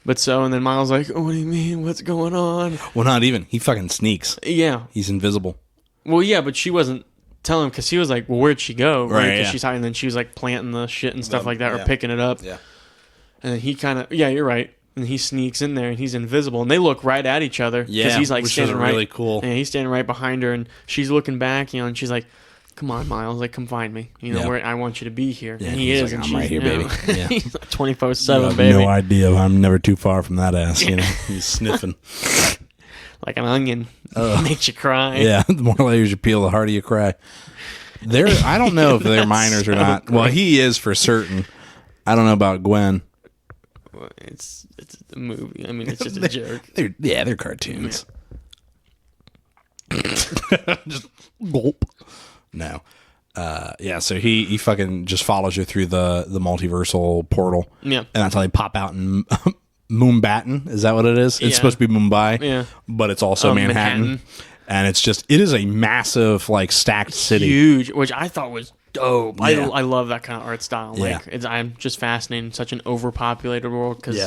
But and then Miles like, oh, what do you mean? What's going on? Well, not even. He fucking sneaks. Yeah. He's invisible. Well, yeah, but she wasn't telling him because he was like, well, where'd she go? Right. Because she's hiding, and then she was like planting the shit and stuff like that, or picking it up. Yeah. And then he kind of, you're right. And he sneaks in there, and he's invisible, and they look right at each other. Yeah, because he's like which standing is really cool. Yeah, he's standing right behind her, and she's looking back, and she's like, "Come on, Miles, like come find me. Where I want you to be here." Yeah, and he is. Like, and I'm right here, baby. Yeah. He's like 24/7, baby. No idea. I'm never too far from that ass. He's sniffing like an onion. Makes you cry. Yeah, the more layers you peel, the harder you cry. I don't know if they're minors or not. Great. Well, he is for certain. I don't know about Gwen. It's a movie. I mean, it's just a joke. They're cartoons. Yeah. Just gulp. No. So he fucking just follows you through the multiversal portal. Yeah. And that's how they pop out in Moonbatten. Is that what it is? It's supposed to be Mumbai. Yeah. But it's also Manhattan. And it is a massive, like, stacked city. Huge, which I thought was dope. Yeah. I love that kind of art style. Like, I'm just fascinated in such an overpopulated world because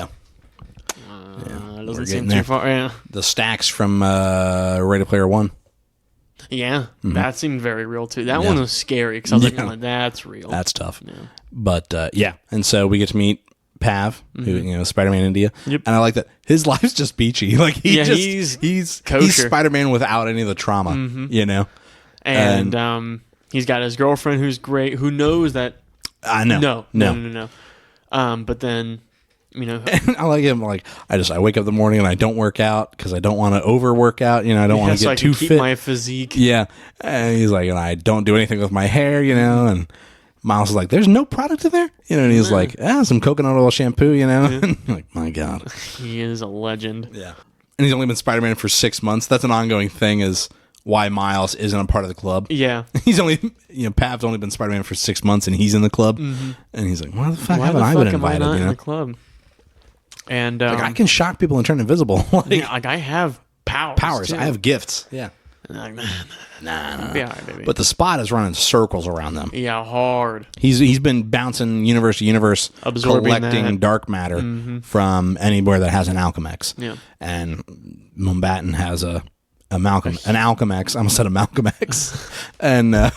That doesn't We're seem getting too there. far. Yeah. The stacks from Ready Player One. Yeah, that seemed very real too. That Yeah. one was scary because I was Yeah. like, that's real. That's tough. Yeah. But yeah, and so we get to meet Pav, who Spider-Man India, Yep. and I like that his life's just peachy. Like he's kosher. Spider-Man without any of the trauma, And he's got his girlfriend who's great, who knows that. I know. No. But then, I like him. Like I wake up in the morning and I don't work out because I don't want to overwork out. I don't want to so I get can too keep fit. my physique. Yeah, and he's like, and I don't do anything with my hair. And Miles is like, there's no product in there. And he's like, some coconut oil shampoo. And like, my God, He is a legend. yeah. And he's only been Spider-Man for 6 months. That's an ongoing thing. Is why Miles isn't a part of the club. Yeah. He's only, Pav's only been Spider-Man for 6 months, and he's in the club. And he's like, why the fuck haven't I been invited? Am I not in the club? And Like, I can shock people and turn invisible. like I have powers. Too. I have gifts. Yeah. Like, nah. Nah. Be all right, baby. But the Spot is running circles around them. Yeah, hard. He's been bouncing universe to universe, Absorbing collecting that. dark matter from anywhere that has an Alchemex. Yeah. And Mumbattan has an Alchemex. I almost said a Malcolm X. And there's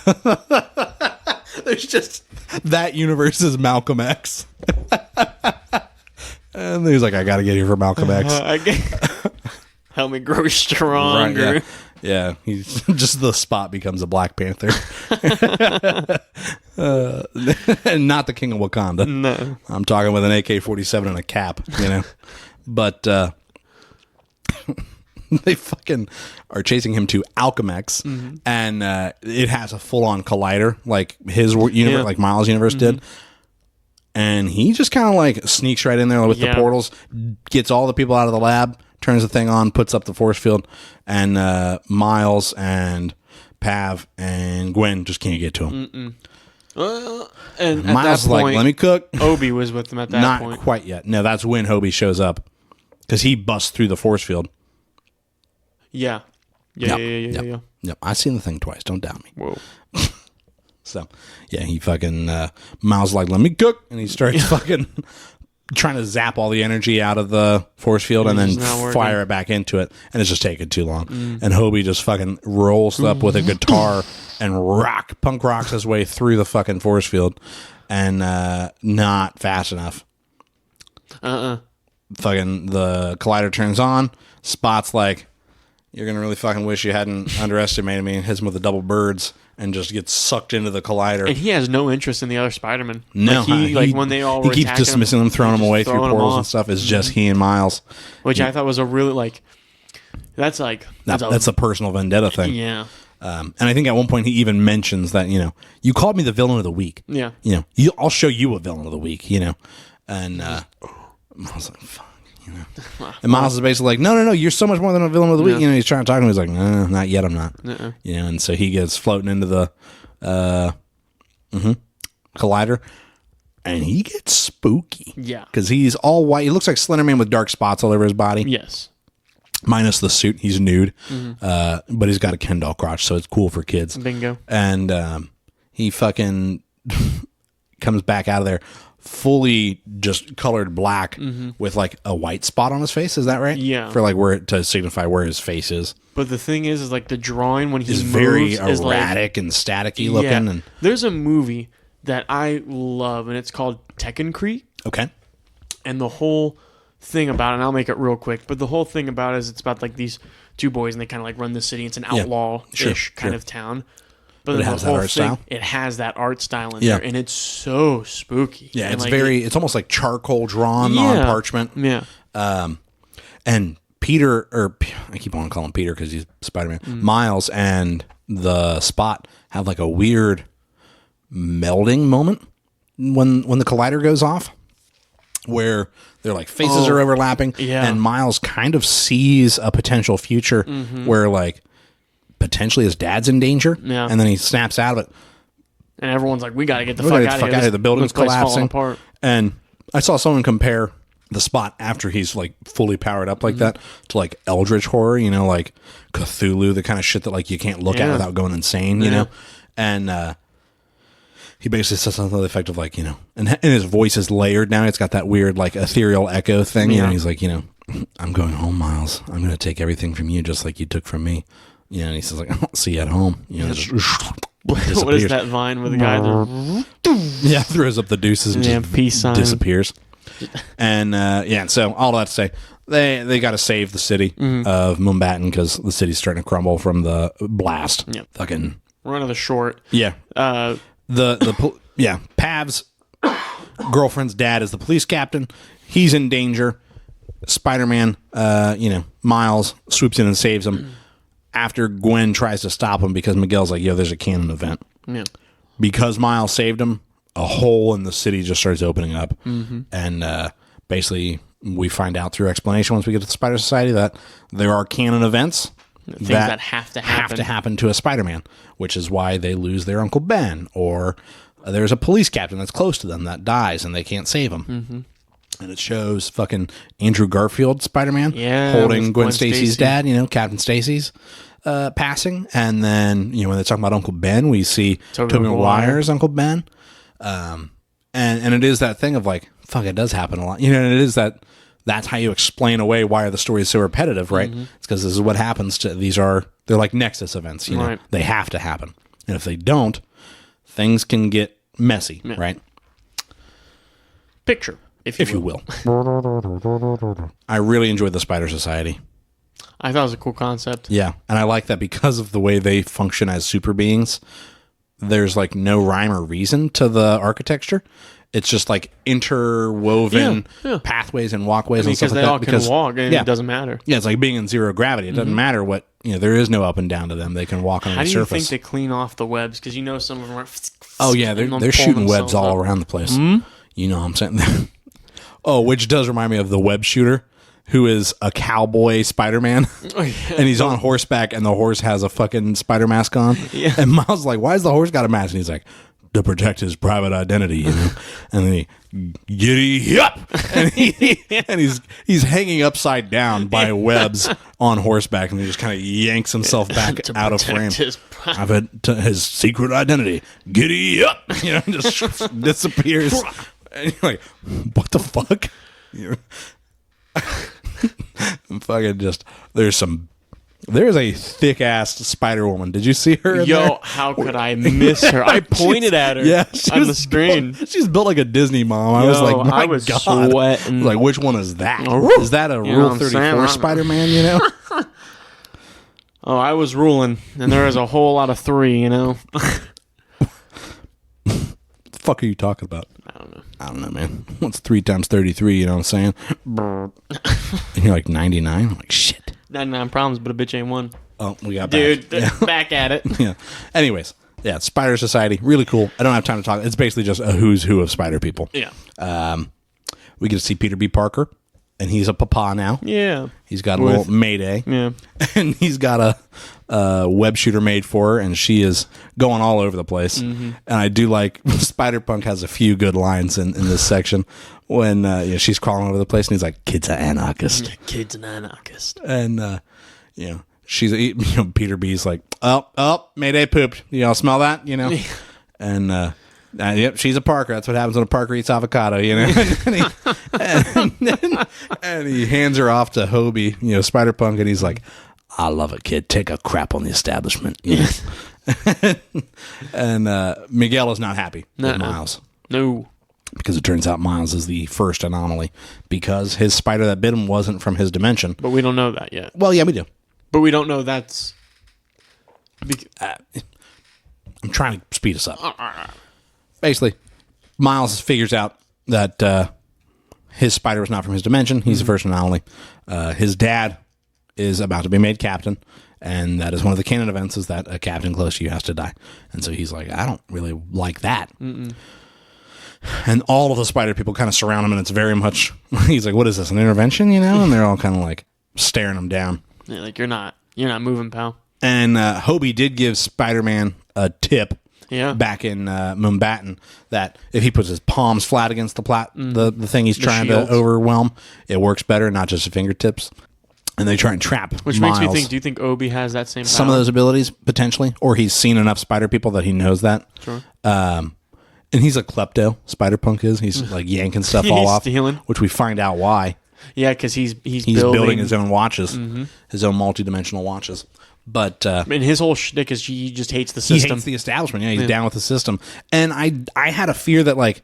just that universe is Malcolm X. And he's like, I got to get here for Malcolm X. Help me grow stronger. Right, yeah, he's just the Spot becomes a Black Panther. And not the King of Wakanda. No. I'm talking with an AK-47 and a cap, But they fucking are chasing him to Alchemex, and it has a full-on collider, like his universe, like Miles' universe did. And he just kind of like sneaks right in there with the portals, gets all the people out of the lab, turns the thing on, puts up the force field, and Miles and Pav and Gwen just can't get to him. And Miles is at that point, like, let me cook. Obi was with them at that Not point. quite yet. No, that's when Hobie shows up because he busts through the force field. Yeah. Yeah. Yep. I've seen the thing twice. Don't doubt me. Whoa. So, yeah, he fucking, Miles is like, let me cook. And he starts fucking trying to zap all the energy out of the force field and then fire it back into it. And it's just taking too long. And Hobie just fucking rolls up with a guitar and punk rocks his way through the fucking force field. And not fast enough. Fucking the collider turns on. Spot's like, you're going to really fucking wish you hadn't underestimated me, and hits him with the double birds and just gets sucked into the collider. And he has no interest in the other Spider-Man. No. When they all he were keeps attacking dismissing them, throwing them away through portals and stuff. It's just he and Miles. Which I thought was a really, that's a personal vendetta thing. Yeah. And I think at one point he even mentions that, you called me the villain of the week. Yeah. I'll show you a villain of the week, And I was like, fuck. And Miles is basically like, no, you're so much more than a villain of the week. He's trying to talk to him. He's like, no, not yet. I'm not. And so he gets floating into the collider, and he gets spooky. Yeah, because he's all white. He looks like Slender Man with dark spots all over his body. Yes, minus the suit. He's nude, but he's got a Ken doll crotch, so it's cool for kids. Bingo. And he fucking comes back out of there fully just colored black with like a white spot on his face. Is that right? Yeah. For like where to signify where his face is. But the thing is like the drawing when he is moves very is erratic and staticky looking. Yeah. And there's a movie that I love, and it's called Tekken. Okay. And the whole thing about it, and I'll make it real quick, but the whole thing about it is it's about like these two boys, and they kind of like run the city. It's an outlaw-ish kind of town. But it has that art style? It has that art style in there, and it's so spooky. Yeah, and it's like it's almost like charcoal drawn on parchment. Yeah. And Peter, or I keep on calling him Peter because he's Spider-Man, Miles and the Spot have like a weird melding moment when the collider goes off, where their like faces are overlapping, and Miles kind of sees a potential future where like potentially his dad's in danger, and then he snaps out of it, and everyone's like, "We got to get the fuck out of here! The building's collapsing." Apart. And I saw someone compare the Spot after he's like fully powered up like that to like Eldritch horror, like Cthulhu, the kind of shit that like you can't look at without going insane, you know. And he basically says something to the effect of like, and his voice is layered now. It's got that weird like ethereal echo thing. He's like, I'm going home, Miles. I'm going to take everything from you just like you took from me. You know, and he says, like, I'll see you at home. You know, just What is that vine with the guy yeah, throws up the deuces and just peace sign. disappears. And, and so all that to say, they got to save the city of Mumbattan because the city's starting to crumble from the blast. Yeah. Fucking... Run of the short. Yeah. Pav's girlfriend's dad is the police captain. He's in danger. Spider-Man, Miles swoops in and saves him after Gwen tries to stop him because Miguel's like, yo, there's a canon event. Yeah. Because Miles saved him, a hole in the city just starts opening up. Mm-hmm. And basically, we find out through explanation once we get to the Spider Society that there are canon events Things that have to happen to a Spider-Man, which is why they lose their Uncle Ben, or there's a police captain that's close to them that dies and they can't save him. Mm-hmm. And it shows fucking Andrew Garfield Spider-Man holding Gwen Stacy's dad, Captain Stacy's passing. And then, when they're talking about Uncle Ben, we see Tobey Maguire's Uncle Ben. And it is that thing of like, fuck, it does happen a lot. And it is that's how you explain away why the story is so repetitive, right? Mm-hmm. It's because this is what happens to they're like Nexus events, right. They have to happen. And if they don't, things can get messy, right? Picture, if you will. I really enjoyed the Spider Society. I thought it was a cool concept. Yeah, and I like that because of the way they function as super beings, there's like no rhyme or reason to the architecture. It's just like interwoven pathways and walkways and stuff like that. Because they all can walk and it doesn't matter. Yeah, it's like being in zero gravity. It doesn't matter what, there is no up and down to them. They can walk on the surface. How do you think they clean off the webs? Because some of them are... Oh, yeah, they're shooting webs all around the place. Mm-hmm. You know what I'm saying? Oh, which does remind me of the web shooter, who is a cowboy Spider-Man. Oh, yeah. And he's on horseback and the horse has a fucking spider mask on. Yeah. And Miles is like, why has the horse got a mask? And he's like... to protect his private identity, and then he giddy up, and he's hanging upside down by webs on horseback, and he just kind of yanks himself back out of frame. His secret identity, giddy up, just disappears, and you're like, what the fuck? Fucking just there's a thick ass Spider Woman. Did you see her? Yo, how could I miss her? I pointed at her on the screen. She's built like a Disney mom. I was like, my God. Sweating. Like, which one is that? Is that a Rule 34 Spider-Man, Oh, I was ruling, and there was a whole lot of 3, The fuck are you talking about? I don't know, man. What's 3 times 33, you know what I'm saying? And you're like 99? I'm like, shit. 99 problems, but a bitch ain't one. Oh, we got back. Dude, back at it. Yeah. Anyways, Spider Society, really cool. I don't have time to talk. It's basically just a who's who of Spider people. Yeah. We get to see Peter B. Parker, and he's a papa now. Yeah. He's got a little Mayday. Yeah. And he's got a web shooter made for her, and she is going all over the place. Mm-hmm. And I do like Spider-Punk has a few good lines in this section when she's crawling over the place, and he's like, "Kid's an anarchist." Kid's an anarchist. And she's Peter B's like, "Oh, Mayday pooped. Y'all smell that? And yep, she's a Parker. That's what happens when a Parker eats avocado, and he hands her off to Hobie, Spider-Punk, and he's like, "I love it, kid. Take a crap on the establishment." And Miguel is not happy with Miles. No. Because it turns out Miles is the first anomaly because his spider that bit him wasn't from his dimension. But we don't know that yet. Well, yeah, we do. But we don't know that's... I'm trying to speed us up. Basically, Miles figures out that his spider was not from his dimension. He's the first anomaly. His dad is about to be made captain, and that is one of the canon events is that a captain close to you has to die. And so he's like, I don't really like that. Mm-mm. And all of the spider people kind of surround him, and it's very much, he's like, what is this, an intervention, And they're all kind of like staring him down. Yeah, like, you're not moving, pal. And Hobie did give Spider-Man a tip back in Mumbattan that if he puts his palms flat against the thing he's trying to overwhelm, it works better, not just the fingertips. And they try and trap Which Miles. Makes me think, do you think Obi has that same power? Some of those abilities, potentially. Or he's seen enough spider people that he knows that. Sure. And he's a klepto, Spider-Punk is. He's like yanking stuff all off. Stealing. Which we find out why. Yeah, because he's building his own watches, his own multi-dimensional watches. But and his whole shtick is he just hates the he system. hates the establishment. Yeah, he's down with the system. And I had a fear that like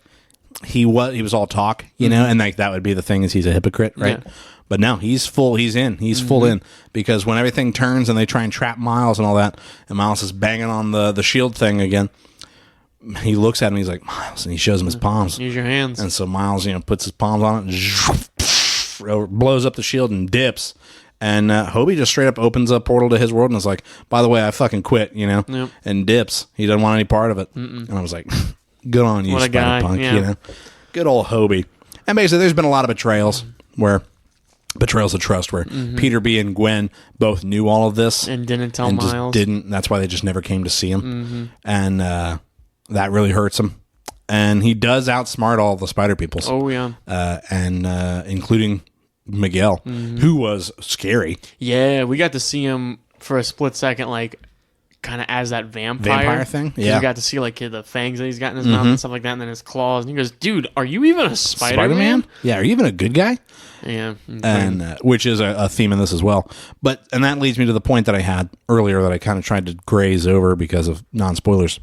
he was all talk, you know, and like that would be the thing, is he's a hypocrite, right? Yeah. But no, he's full. He's in. He's full in, because when everything turns and they try and trap Miles and all that, and Miles is banging on the shield thing again, he looks at him. And he's like, Miles, and he shows him his palms. Use your hands. And so Miles, puts his palms on it, and blows up the shield and dips. And Hobie just straight up opens a portal to his world and is like, by the way, I fucking quit, Yep. and dips. He doesn't want any part of it. And I was like, good on you, What a guy, Spider-Punk, yeah. Good old Hobie. And basically, there's been a lot of betrayals of trust, where Peter B and Gwen both knew all of this and didn't tell and Miles. just didn't. That's why they just never came to see him. And that really hurts him. And he does outsmart all the Spider Peoples. Oh, yeah. And including Miguel, who was scary. Yeah, we got to see him for a split second, like, kind of as that vampire thing. 'Cause Yeah, we got to see like the fangs that he's got in his mouth and stuff like that, and then his claws. And he goes, "Dude, are you even a Spider-Man?" Yeah, are you even a good guy? Yeah, And which is a theme in this as well. And that leads me to the point that I had earlier that I kind of tried to graze over because of non-spoilers.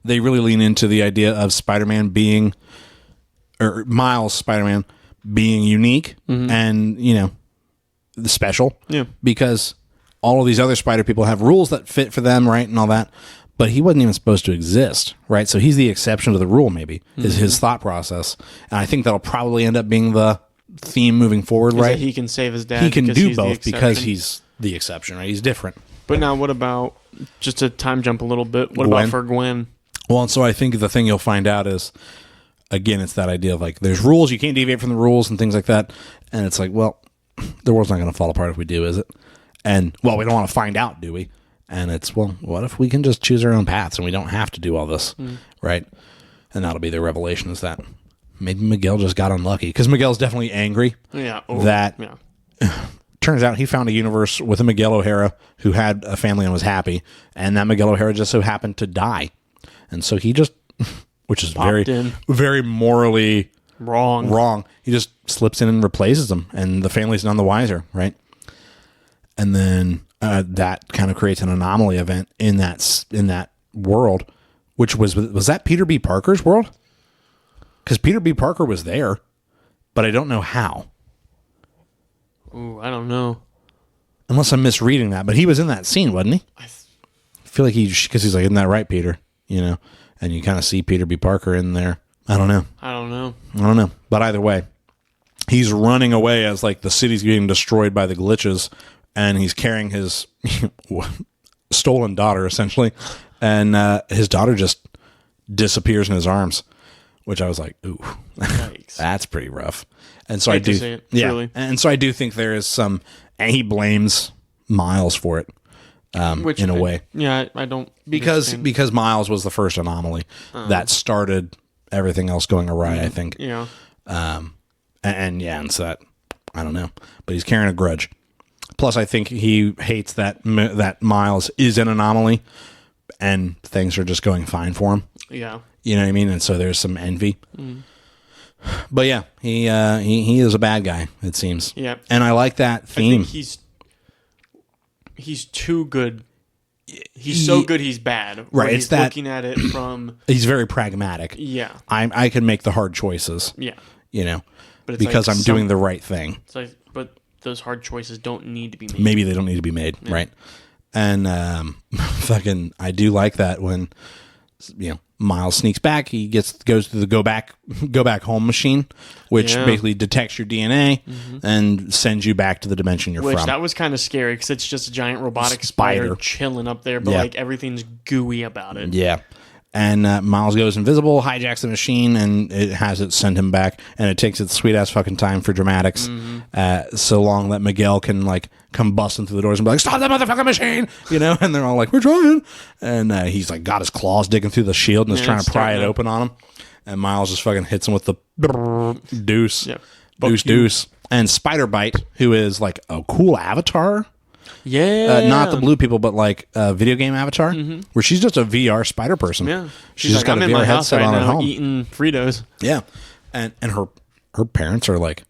They really lean into the idea of Spider-Man being, or Miles Spider-Man being unique and special. Yeah, because all of these other Spider people have rules that fit for them, right, and all that. But he wasn't even supposed to exist, right? So he's the exception to the rule, maybe, is his thought process. And I think that'll probably end up being the theme moving forward, right? he can save his dad. He can because do he's the both because exception. he's the exception, right? He's different. But now, what about, just to time jump a little bit, what Gwen? about for Gwen? Well, and so I think the thing you'll find out is, again, it's that idea of like, there's rules, you can't deviate from the rules and things like that. And it's like, well, the world's not going to fall apart if we do, is it? And, well, we don't want to find out, do we? And it's, well, what if we can just choose our own paths and we don't have to do all this, right? And that'll be their revelation, is that maybe Miguel just got unlucky. Because Miguel's definitely angry. Yeah. Turns out he found a universe with a Miguel O'Hara who had a family and was happy. And that Miguel O'Hara just so happened to die. And so he just, which is very morally wrong. He just slips in and replaces them. And the family's none the wiser, right? And then that kind of creates an anomaly event in that world, which was that Peter B. Parker's world? Because Peter B. Parker was there, but I don't know how. Ooh, I don't know. Unless I'm misreading that, but he was in that scene, wasn't he? I feel like because he's like, isn't that right, Peter? And you kind of see Peter B. Parker in there. I don't know. But either way, he's running away as like the city's getting destroyed by the glitches. And he's carrying his stolen daughter, essentially. And his daughter just disappears in his arms, which I was like, ooh, that's pretty rough. And so I do see it, truly. And so I do think there is some, and he blames Miles for it, in a way. Yeah, I don't. Because Miles was the first anomaly that started everything else going awry, I think. Yeah. And so that, I don't know. But he's carrying a grudge. Plus, I think he hates that Miles is an anomaly, and things are just going fine for him. Yeah, you know what I mean. And so there's some envy. But yeah, he is a bad guy, it seems. Yeah, and I like that theme. I think he's too good. He's so good, he's bad. Right, he's looking at it from. He's very pragmatic. Yeah, I can make the hard choices. Yeah, but because I'm doing the right thing. It's like, but those hard choices don't need to be made. Maybe they don't need to be made, right? And I do like that when Miles sneaks back. He goes to the go back home machine, which basically detects your DNA and sends you back to the dimension you're from. That was kind of scary because it's just a giant robotic spider chilling up there, but like everything's gooey about it. Yeah. And Miles goes invisible, hijacks the machine, and it has it send him back. And it takes its sweet-ass fucking time for dramatics. So long that Miguel can, like, come busting through the doors and be like, stop that motherfucking machine! And they're all like, we're trying! And he's, like, got his claws digging through the shield and is trying to pry it open on him. And Miles just fucking hits him with the deuce. Yeah. Deuce. And Spider-Bite, who is, like, a cool avatar... Yeah, not the blue people, but like a video game avatar, where she's just a VR spider person. Yeah, she's just got a VR headset on at home, eating Fritos. Yeah, and her parents are like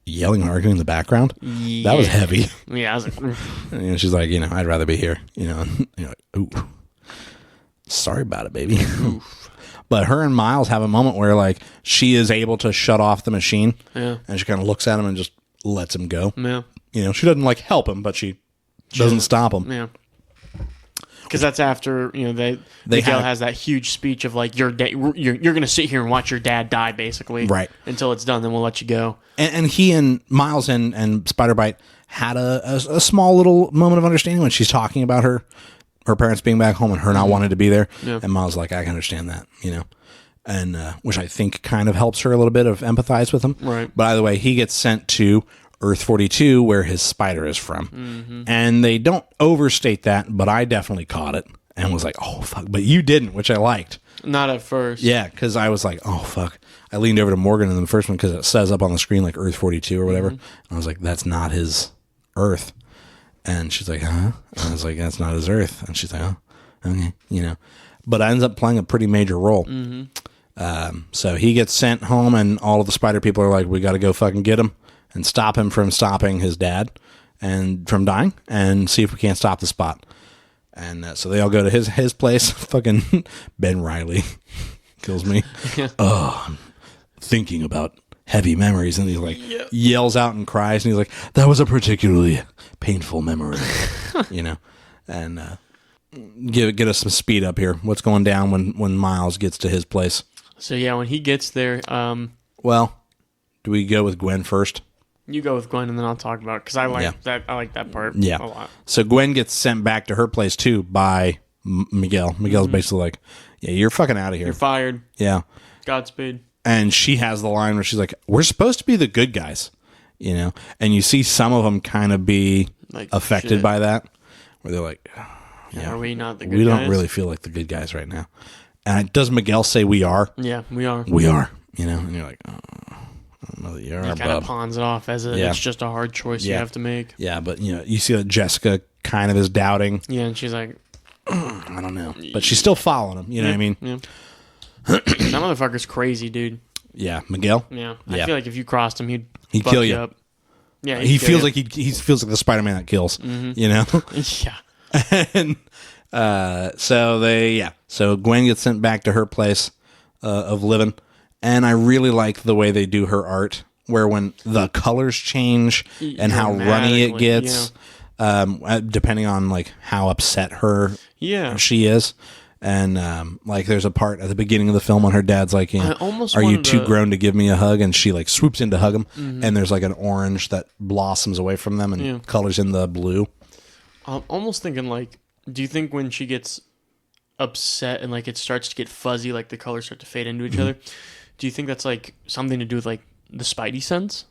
yelling and arguing in the background. Yeah. That was heavy. Yeah, I was like, And, you know, she's like, you know, I'd rather be here. You know, and you're like, ooh, sorry about it, baby. But her and Miles have a moment where like she is able to shut off the machine. Yeah. And she kind of looks at him and just lets him go. Yeah. You know, she doesn't like help him, but she doesn't stop him. Yeah. Because that's after, you know, Miguel has that huge speech of like, you're going to sit here and watch your dad die, basically. Right. Until it's done, then we'll let you go. And he and Miles and Spider-Bite had a small little moment of understanding when she's talking about her parents being back home and her not wanting to be there. Yeah. And Miles is like, I can understand that, you know. And which I think kind of helps her a little bit of empathize with him. Right. But either way, he gets sent to Earth 42, where his spider is from. Mm-hmm. And they don't overstate that, but I definitely caught it and was like, oh, fuck. But you didn't, which I liked. Not at first. Yeah, because I was like, oh, fuck. I leaned over to Morgan in the first one because it says up on the screen like Earth 42 or whatever. And I was like, that's not his Earth. And she's like, huh? And I was like, that's not his Earth. And she's like, oh, okay, you know. But I ends up playing a pretty major role. Mm-hmm. So he gets sent home, and all of the spider people are like, we got to go fucking get him and stop him from stopping his dad and from dying and see if we can't stop the spot. And so they all go to his place. Fucking Ben Reilly kills me. Yeah. Oh, I'm thinking about heavy memories. And he like yells out and cries. And he's like, that was a particularly painful memory, you know, and get us some speed up here. What's going down when Miles gets to his place? So yeah, when he gets there, well, do we go with Gwen first? you go with Gwen, and then I'll talk about it because I like that. I like that part. Yeah. A lot. So Gwen gets sent back to her place too by Miguel. Miguel's basically like, "Yeah, you're fucking out of here. You're fired. Yeah." Godspeed. And she has the line where she's like, "We're supposed to be the good guys," you know. And you see some of them kind of be Like, affected shit. by that, where they're like, Yeah, are we not the good "We guys? don't really feel like the good guys right now." And does Miguel say we are? Yeah, we are. We are, you know. And you're like, "Oh, I don't know that you are, He kind of bub." pawns it off as it's just a hard choice you have to make. Yeah, but you know, you see that Jessica kind of is doubting. Yeah, and she's like, I don't know, but she's still following him. You know what I mean? Yeah. That motherfucker's crazy, dude. Yeah, Miguel. Yeah. Yeah. I feel like if you crossed him, he'd kill fuck you. up. Yeah, He feels like he feels like the Spider-Man that kills. You know. yeah. And so Gwen gets sent back to her place of living, and I really like the way they do her art, where when the colors change and how runny it gets, depending on like how upset she is. And like there's a part at the beginning of the film when her dad's like, you know, are you too grown to give me a hug? And she like swoops in to hug him, and there's like an orange that blossoms away from them and colors in the blue. I'm almost thinking like, do you think when she gets upset and like it starts to get fuzzy, like the colors start to fade into each other, do you think that's like something to do with like the Spidey sense?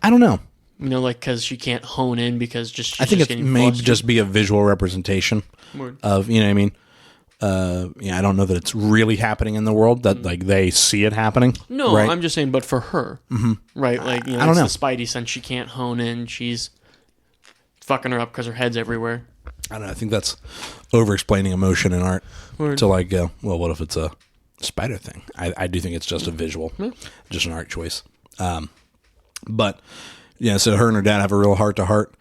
I don't know. You know, like because she can't hone in because I think it may just be a visual representation of, you know what I mean? I don't know that it's really happening in the world, that like they see it happening. No, right? I'm just saying, but for her, right? Like, you know, I don't know. It's the Spidey sense. She can't hone in. She's fucking her up because her head's everywhere. I don't know. I think that's over-explaining emotion in art to like go, well, what if it's a spider thing? I do think it's just a visual, just an art choice. But yeah, so her and her dad have a real heart-to-heart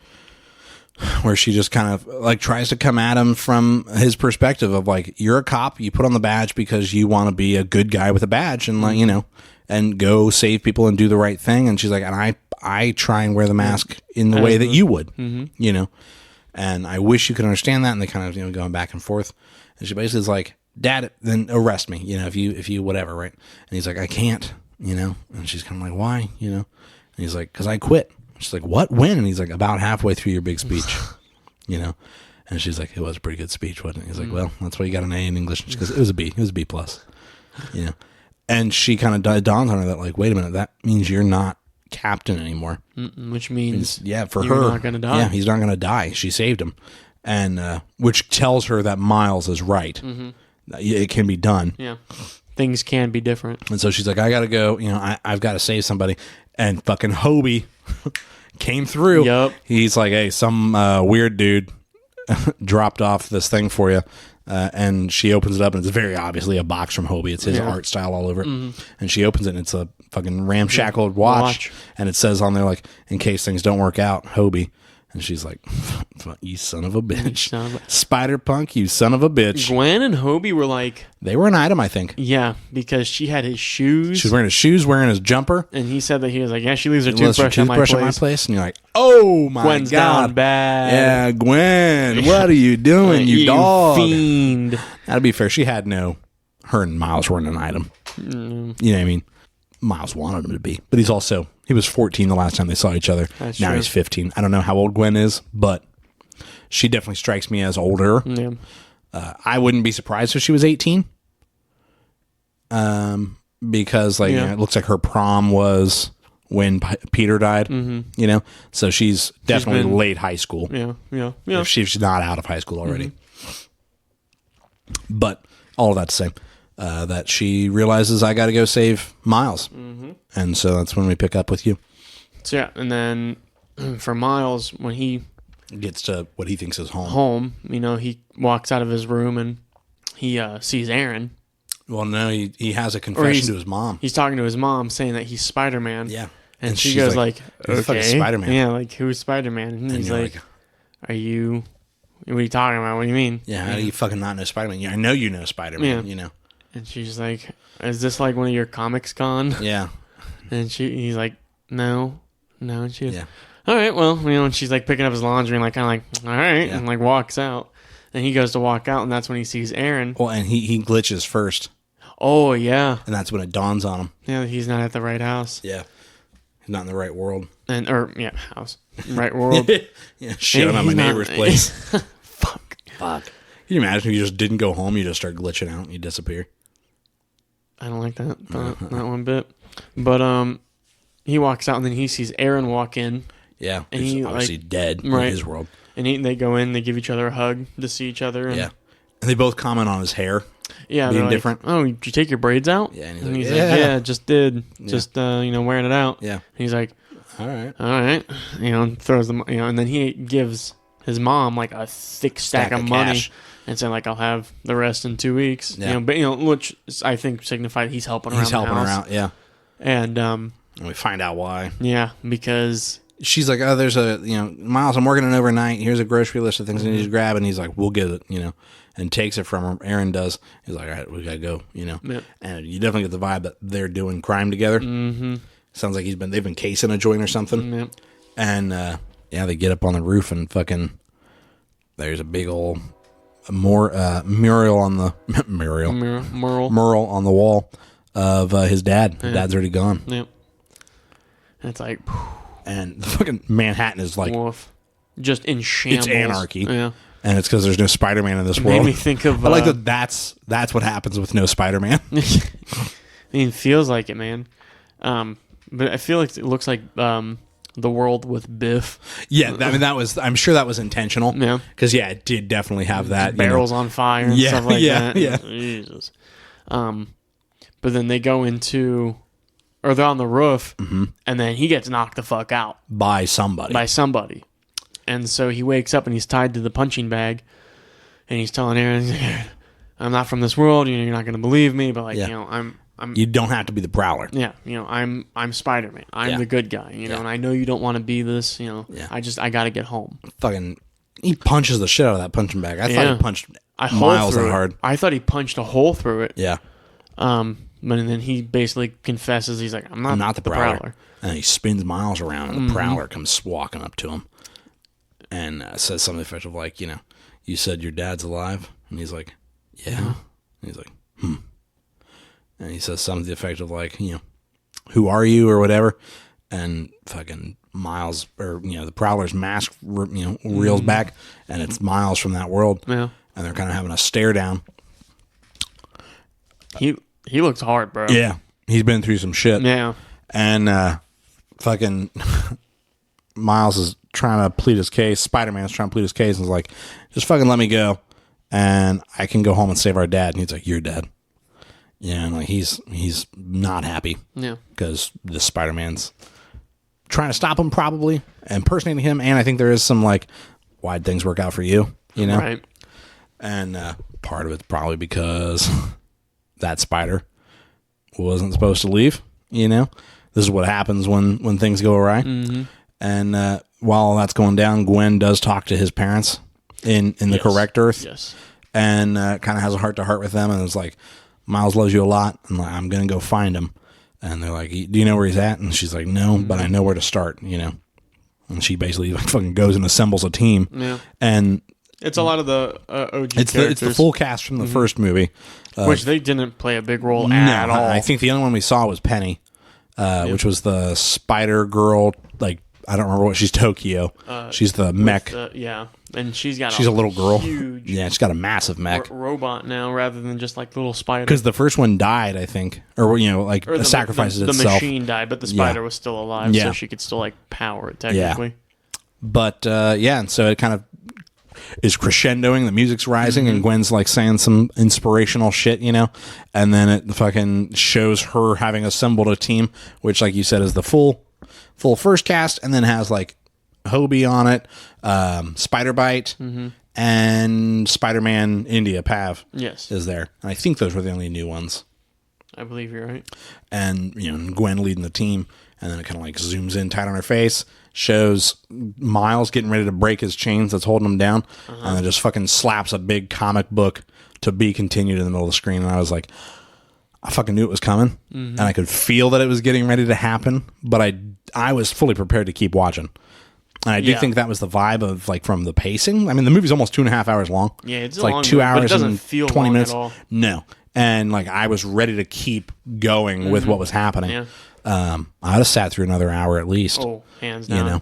where she just kind of like tries to come at him from his perspective of like, you're a cop, you put on the badge because you want to be a good guy with a badge and like, you know, and go save people and do the right thing. And she's like, and I try and wear the mask in the way that you would, you know, and I wish you could understand that. And they kind of, you know, going back and forth. And she basically is like, Dad, then arrest me, you know, if you whatever, right? And he's like, I can't, you know, and she's kind of like, why, you know? And he's like, because I quit. She's like, what? When? And he's like, about halfway through your big speech, you know? And she's like, it was a pretty good speech, wasn't it? He's like, well, that's why you got an A in English. Because it was a B. It was a B plus, you know? And she kind of dawns on her that, like, wait a minute, that means you're not captain anymore. Which means, for you're her, not going to die. Yeah, he's not going to die. She saved him. And which tells her that Miles is right. It can be done. Yeah. Things can be different. And so she's like, I got to go. You know, I've got to save somebody. And fucking Hobie came through. Yep. He's like, hey, some weird dude dropped off this thing for you. and she opens it up, and it's very obviously a box from Hobie. It's his art style all over it. And she opens it, and it's a fucking ramshackle watch. And it says on there, like, in case things don't work out, Hobie. And she's like, you son of a bitch. Spider-Punk, you son of a bitch. Gwen and Hobie were like... They were an item, I think. Yeah, because she had his shoes. She was wearing his shoes, wearing his jumper. And he said that he was like, yeah, she leaves her toothbrush at my place. And you're like, oh my Gwen's God. Down bad. Yeah, Gwen, what are you doing, you dog? Fiend. That'd be fair. She had her and Miles weren't an item. You know what I mean? Miles wanted him to be. But he was 14 the last time they saw each other. That's now true. He's 15. I don't know how old Gwen is, but she definitely strikes me as older. Yeah. I wouldn't be surprised if she was 18. Because it looks like her prom was when Peter died, so she's definitely late high school. Yeah. If she's not out of high school already. But all of that to say, that she realizes I got to go save Miles. And so that's when we pick up with you. So yeah, and then for Miles, when he gets to what he thinks is home, he walks out of his room and he sees Aaron. Well, no, he has a confession to his mom. He's talking to his mom, saying that he's Spider-Man. Yeah. And she goes like, who's the fuck is Spider-Man? Yeah, like, who's Spider-Man? And he's like, what are you talking about? What do you mean? Yeah, how do you fucking not know Spider-Man? Yeah, I know you know Spider-Man, And she's like, is this like one of your comics gone? Yeah. And he's like, no. And she goes, all right, well, and she's like picking up his laundry and like kind of like, all right, and like walks out. And he goes to walk out, and that's when he sees Aaron. Well, and he glitches first. Oh, yeah. And that's when it dawns on him. Yeah, he's not at the right house. Yeah. He's not in the right world. House. Right world. Shit, I'm at my neighbor's place. Fuck. Can you imagine if you just didn't go home, you just start glitching out and you disappear? I don't like that. Not one bit. But he walks out, and then he sees Aaron walk in. Yeah. And he's obviously dead in his world. And they go in, they give each other a hug to see each other. And and they both comment on his hair. Yeah, being different. Oh, did you take your braids out? Yeah, and he's like, yeah, just did. Yeah. Just wearing it out. Yeah. And he's like, all right. And throws them, and then he gives his mom like a thick stack of money cash. And saying like, I'll have the rest in 2 weeks. Yeah. Which I think signified he's helping her. He's helping her out. Yeah. And we find out why. Yeah, because she's like, oh, there's Miles, I'm working it overnight. Here's a grocery list of things I need to grab. And he's like, we'll get it, and takes it from her. Aaron does. He's like, all right, we got to go, Yep. And you definitely get the vibe that they're doing crime together. Mm-hmm. Sounds like they've been casing a joint or something. Yep. And, they get up on the roof and fucking, there's a big old mural on the, mural on the wall of his dad. His dad's already gone. Yep. And it's like, and the fucking Manhattan is like, woof. Just in shambles. It's anarchy. Yeah. And it's because there's no Spider-Man in this world. Made me think of. I like that. That's what happens with no Spider-Man. It feels like it, man. But I feel like it looks like the world with Biff. Yeah, I'm sure that was intentional. Yeah, because it did definitely have that barrels on fire and stuff like that. Yeah. Jesus. But then they go into, or they're on the roof, and then he gets knocked the fuck out by somebody. And so he wakes up and he's tied to the punching bag, and he's telling Aaron, "I'm not from this world. You're not going to believe me, but I'm." You don't have to be the Prowler. Yeah, I'm Spider-Man. I'm the good guy. And I know you don't want to be this. I got to get home. Fucking, he punches the shit out of that punching bag. I thought he punched Miles that hard. I thought he punched a hole through it. Yeah. But then he basically confesses. He's like, I'm not the Prowler. And he spins Miles around, and the Prowler comes walking up to him. And says something effective like, you said your dad's alive? And he's like, yeah. And he's like, And he says something to the effect of like, who are you or whatever? And fucking Miles, or, the Prowler's mask, reels back, and it's Miles from that world. Yeah. And they're kind of having a stare down. He looks hard, bro. Yeah. He's been through some shit. Yeah. And fucking Miles is trying to plead his case. Spider-Man's trying to plead his case and is like, just fucking let me go and I can go home and save our dad. And he's like, you're dead. Yeah, and like he's not happy. Yeah. Because the Spider-Man's trying to stop him probably, impersonating him, and I think there is some like, why'd things work out for you? Right. And part of it's probably because that spider wasn't supposed to leave. You know, this is what happens when things go awry. Mm-hmm. And while that's going down, Gwen does talk to his parents in the correct Earth. Yes. And kind of has a heart-to-heart with them. And it's like, Miles loves you a lot. And like, I'm going to go find him. And they're like, do you know where he's at? And she's like, no, but I know where to start, you know. And she basically like fucking goes and assembles a team. Yeah. And it's a lot of the OG it's the full cast from the first movie. Which they didn't play a big role at all. I think the only one we saw was Penny, which was the spider girl. Like, I don't remember what she's Tokyo. She's the mech. And she's got a little girl. Huge she's got a massive mech. Robot now rather than just like little spider. Because the first one died, I think. Or, you know, like sacrifices the itself. The machine died, but the spider was still alive, so she could still like power it technically. Yeah. But, and so it kind of is crescendoing, the music's rising, and Gwen's like saying some inspirational shit, you know, and then it fucking shows her having assembled a team, which, like you said, is the full first cast, and then has like Hobie on it, Spider-Bite, and Spider-Man India Pav is there, and I think those were the only new ones. I believe you're right. And you know, Gwen leading the team, and then it kind of like zooms in tight on her face, shows Miles getting ready to break his chains that's holding him down, and then just fucking slaps a big comic book to be continued in the middle of the screen. And I was like, I fucking knew it was coming, and I could feel that it was getting ready to happen, but I was fully prepared to keep watching. And I do think that was the vibe of like from the pacing. I mean, the movie's almost 2.5 hours long. Yeah, it's like long 2 hours but it doesn't and feel 20 long minutes. At all. No. And like I was ready to keep going with what was happening. Yeah. I'd have sat through another hour at least. Oh, hands down. You know,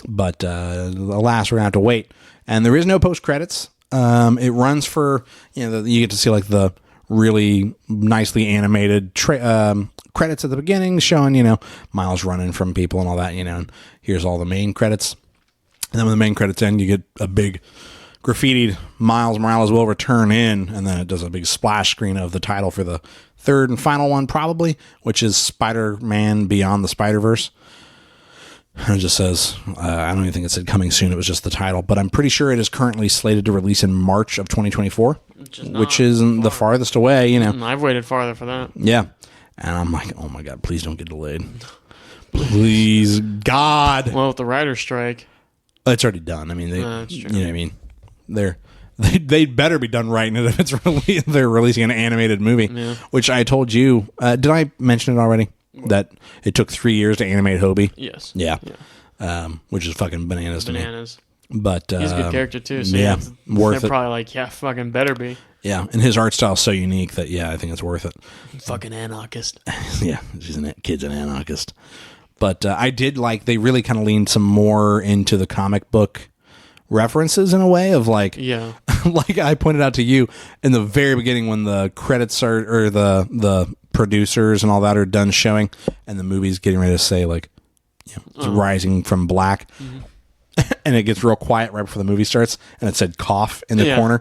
but alas, we're gonna have to wait. And there is no post credits. It runs for you get to see like the really nicely animated credits at the beginning, showing Miles running from people and all that. And here's all the main credits. And then when the main credits end, you get a big graffitied Miles Morales will return in, and then it does a big splash screen of the title for the third and final one, probably, which is Spider-Man Beyond the Spiderverse. And it just says, I don't even think it said coming soon, it was just the title, but I'm pretty sure it is currently slated to release in March of 2024, which isn't the farthest away, I've waited farther for that. Yeah. And I'm like, oh my God, please don't get delayed. Please, God. Well, with the writer's strike. It's already done. I mean, That's true. You know what I mean? They'd better be done writing it if it's they're releasing an animated movie, which I told you. Did I mention it already? That it took 3 years to animate Hobie? Yes. Yeah. Which is fucking bananas to me. But he's a good character too. So worth they're it. probably like, yeah, fucking better be. Yeah, and his art style is so unique that I think it's worth it. Fucking anarchist. Yeah, kid's an anarchist. But I did like they really kind of leaned some more into the comic book references in a way of like, like I pointed out to you in the very beginning when the credits are or the producers and all that are done showing, and the movie's getting ready to say like, it's rising from black, and it gets real quiet right before the movie starts, and it said cough in the corner.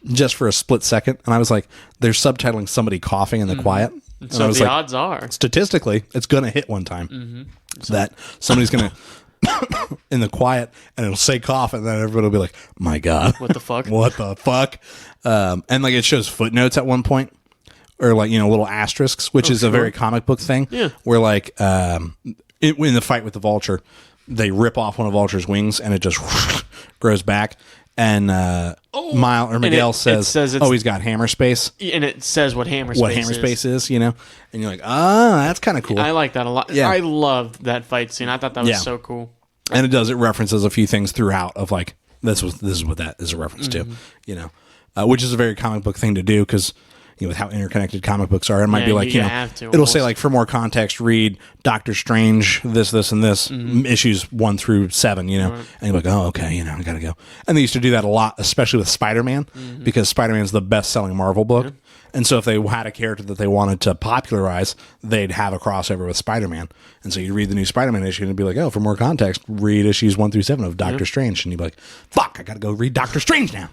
Just for a split second, and I was like, they're subtitling somebody coughing in the quiet. And so the odds are, statistically, it's going to hit one time that somebody's going to, in the quiet, and it'll say cough, and then everybody will be like, my God. What the fuck? What the fuck? And like it shows footnotes at one point, or like, little asterisks, which is a very comic book thing. Yeah. Where like, in the fight with the vulture, they rip off one of Vulture's wings, and it just grows back. And Miguel says, he's got hammer space. And it says what hammer space is, And you're like, that's kind of cool. I like that a lot. Yeah. I loved that fight scene. I thought that was so cool. And it references a few things throughout of like, this is what that is a reference to, which is a very comic book thing to do because, with how interconnected comic books are, it might be like, it'll say like, for more context, read Doctor Strange, this, and this, issues 1 through 7, and you're like, oh, okay, I gotta go. And they used to do that a lot, especially with Spider-Man, because Spider-Man's the best-selling Marvel book. And so if they had a character that they wanted to popularize, they'd have a crossover with Spider-Man. And so you read the new Spider-Man issue and it'd be like, oh, for more context, read issues 1 through 7 of Doctor Strange. And you'd be like, fuck, I got to go read Doctor Strange now,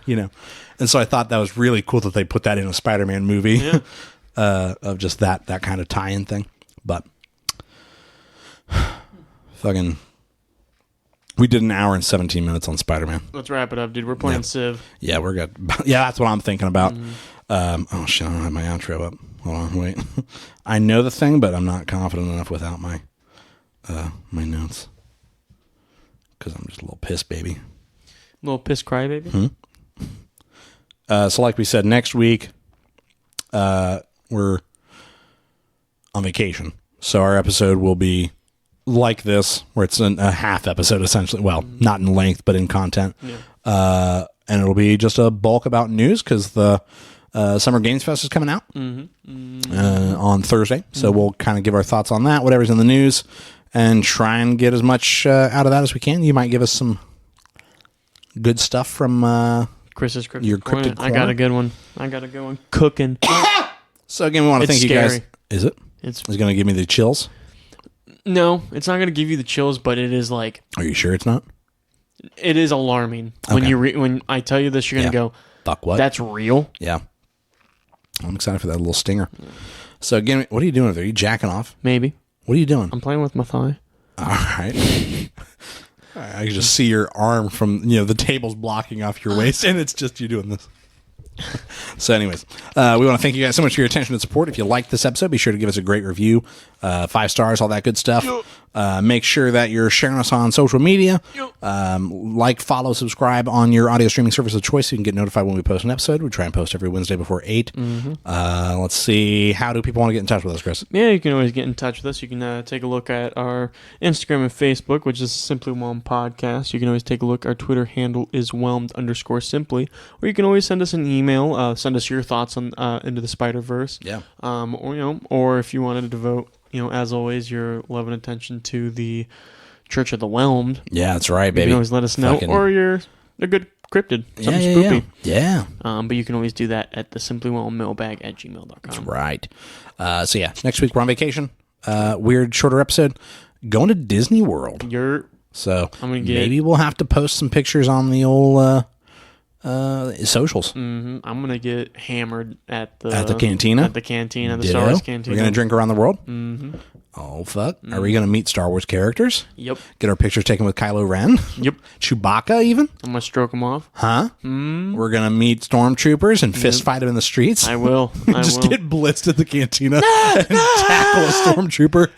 And so I thought that was really cool that they put that in a Spider-Man movie of just that kind of tie-in thing. But fucking We did an hour and 17 minutes on Spider-Man. Let's wrap it up, dude. We're playing Civ. Yeah, we're good. Yeah, that's what I'm thinking about. Oh, shit, I don't have my outro up. Hold on, wait. I know the thing, but I'm not confident enough without my my notes. Because I'm just a little pissed, baby. Little piss cry, baby. So like we said, next week, we're on vacation. So our episode will be like this, where it's a half episode, essentially. Well, not in length, but in content. Yeah. And it'll be just a bulk about news, because the Summer Games Fest is coming out on Thursday. So we'll kind of give our thoughts on that, whatever's in the news, and try and get as much out of that as we can. You might give us some good stuff from Chris's Cryptid your Cryptid Corner. I got a good one. Cooking. So again, we want to thank you guys. Is it? It's going to give me the chills? No, it's not going to give you the chills, but it is like... Are you sure it's not? It is alarming. Okay. When I tell you this, you're going to go... Fuck what? That's real? Yeah. I'm excited for that little stinger. Yeah. So again, what are you doing over there? Are you jacking off? Maybe. What are you doing? I'm playing with my thigh. All right. I can just see your arm from, the table's blocking off your waist, and it's just you doing this. So anyways, we want to thank you guys so much for your attention and support. If you liked this episode, be sure to give us a great review, 5 stars, all that good stuff. Make sure that you're sharing us on social media. Like, follow, subscribe on your audio streaming service of choice so you can get notified when we post an episode. We try and post every Wednesday before 8. Let's see. How do people want to get in touch with us, Chris? Yeah, you can always get in touch with us. You can take a look at our Instagram and Facebook, which is Simply Whelmed Podcast. You can always take a look. Our Twitter handle is whelmed_simply. Or you can always send us an email. Send us your thoughts on Into the Spiderverse. Yeah. Or if you wanted to devote, as always, your love and attention to the Church of the Whelmed. Yeah, that's right, baby. You can always let us know. Or you're a good cryptid. Something spoopy. Yeah. But you can always do that at the simplywhelmedmailbag@gmail.com. That's right. So yeah, next week we're on vacation. Weird, shorter episode. Going to Disney World. So maybe we'll have to post some pictures on the old socials. I'm gonna get hammered at the cantina. The Star Wars cantina. We're gonna drink around the world. Oh fuck! Are we gonna meet Star Wars characters? Yep. Get our pictures taken with Kylo Ren. Yep. Chewbacca even. I'm gonna stroke them off. Huh? We're gonna meet stormtroopers and fist fight them in the streets. I will. Get blitzed at the cantina and tackle a stormtrooper.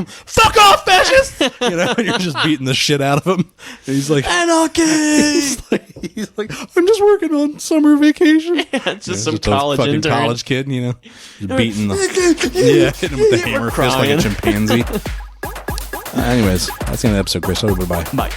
Fuck off, fascist! You're just beating the shit out of him. And he's like, anarchy. He's like, I'm just working on summer vacation. Yeah, it's just some college fucking intern. college kid, He's beating hitting him with the hammer fist like a chimpanzee. Anyways, that's the end of the episode, Chris. Bye. Bye.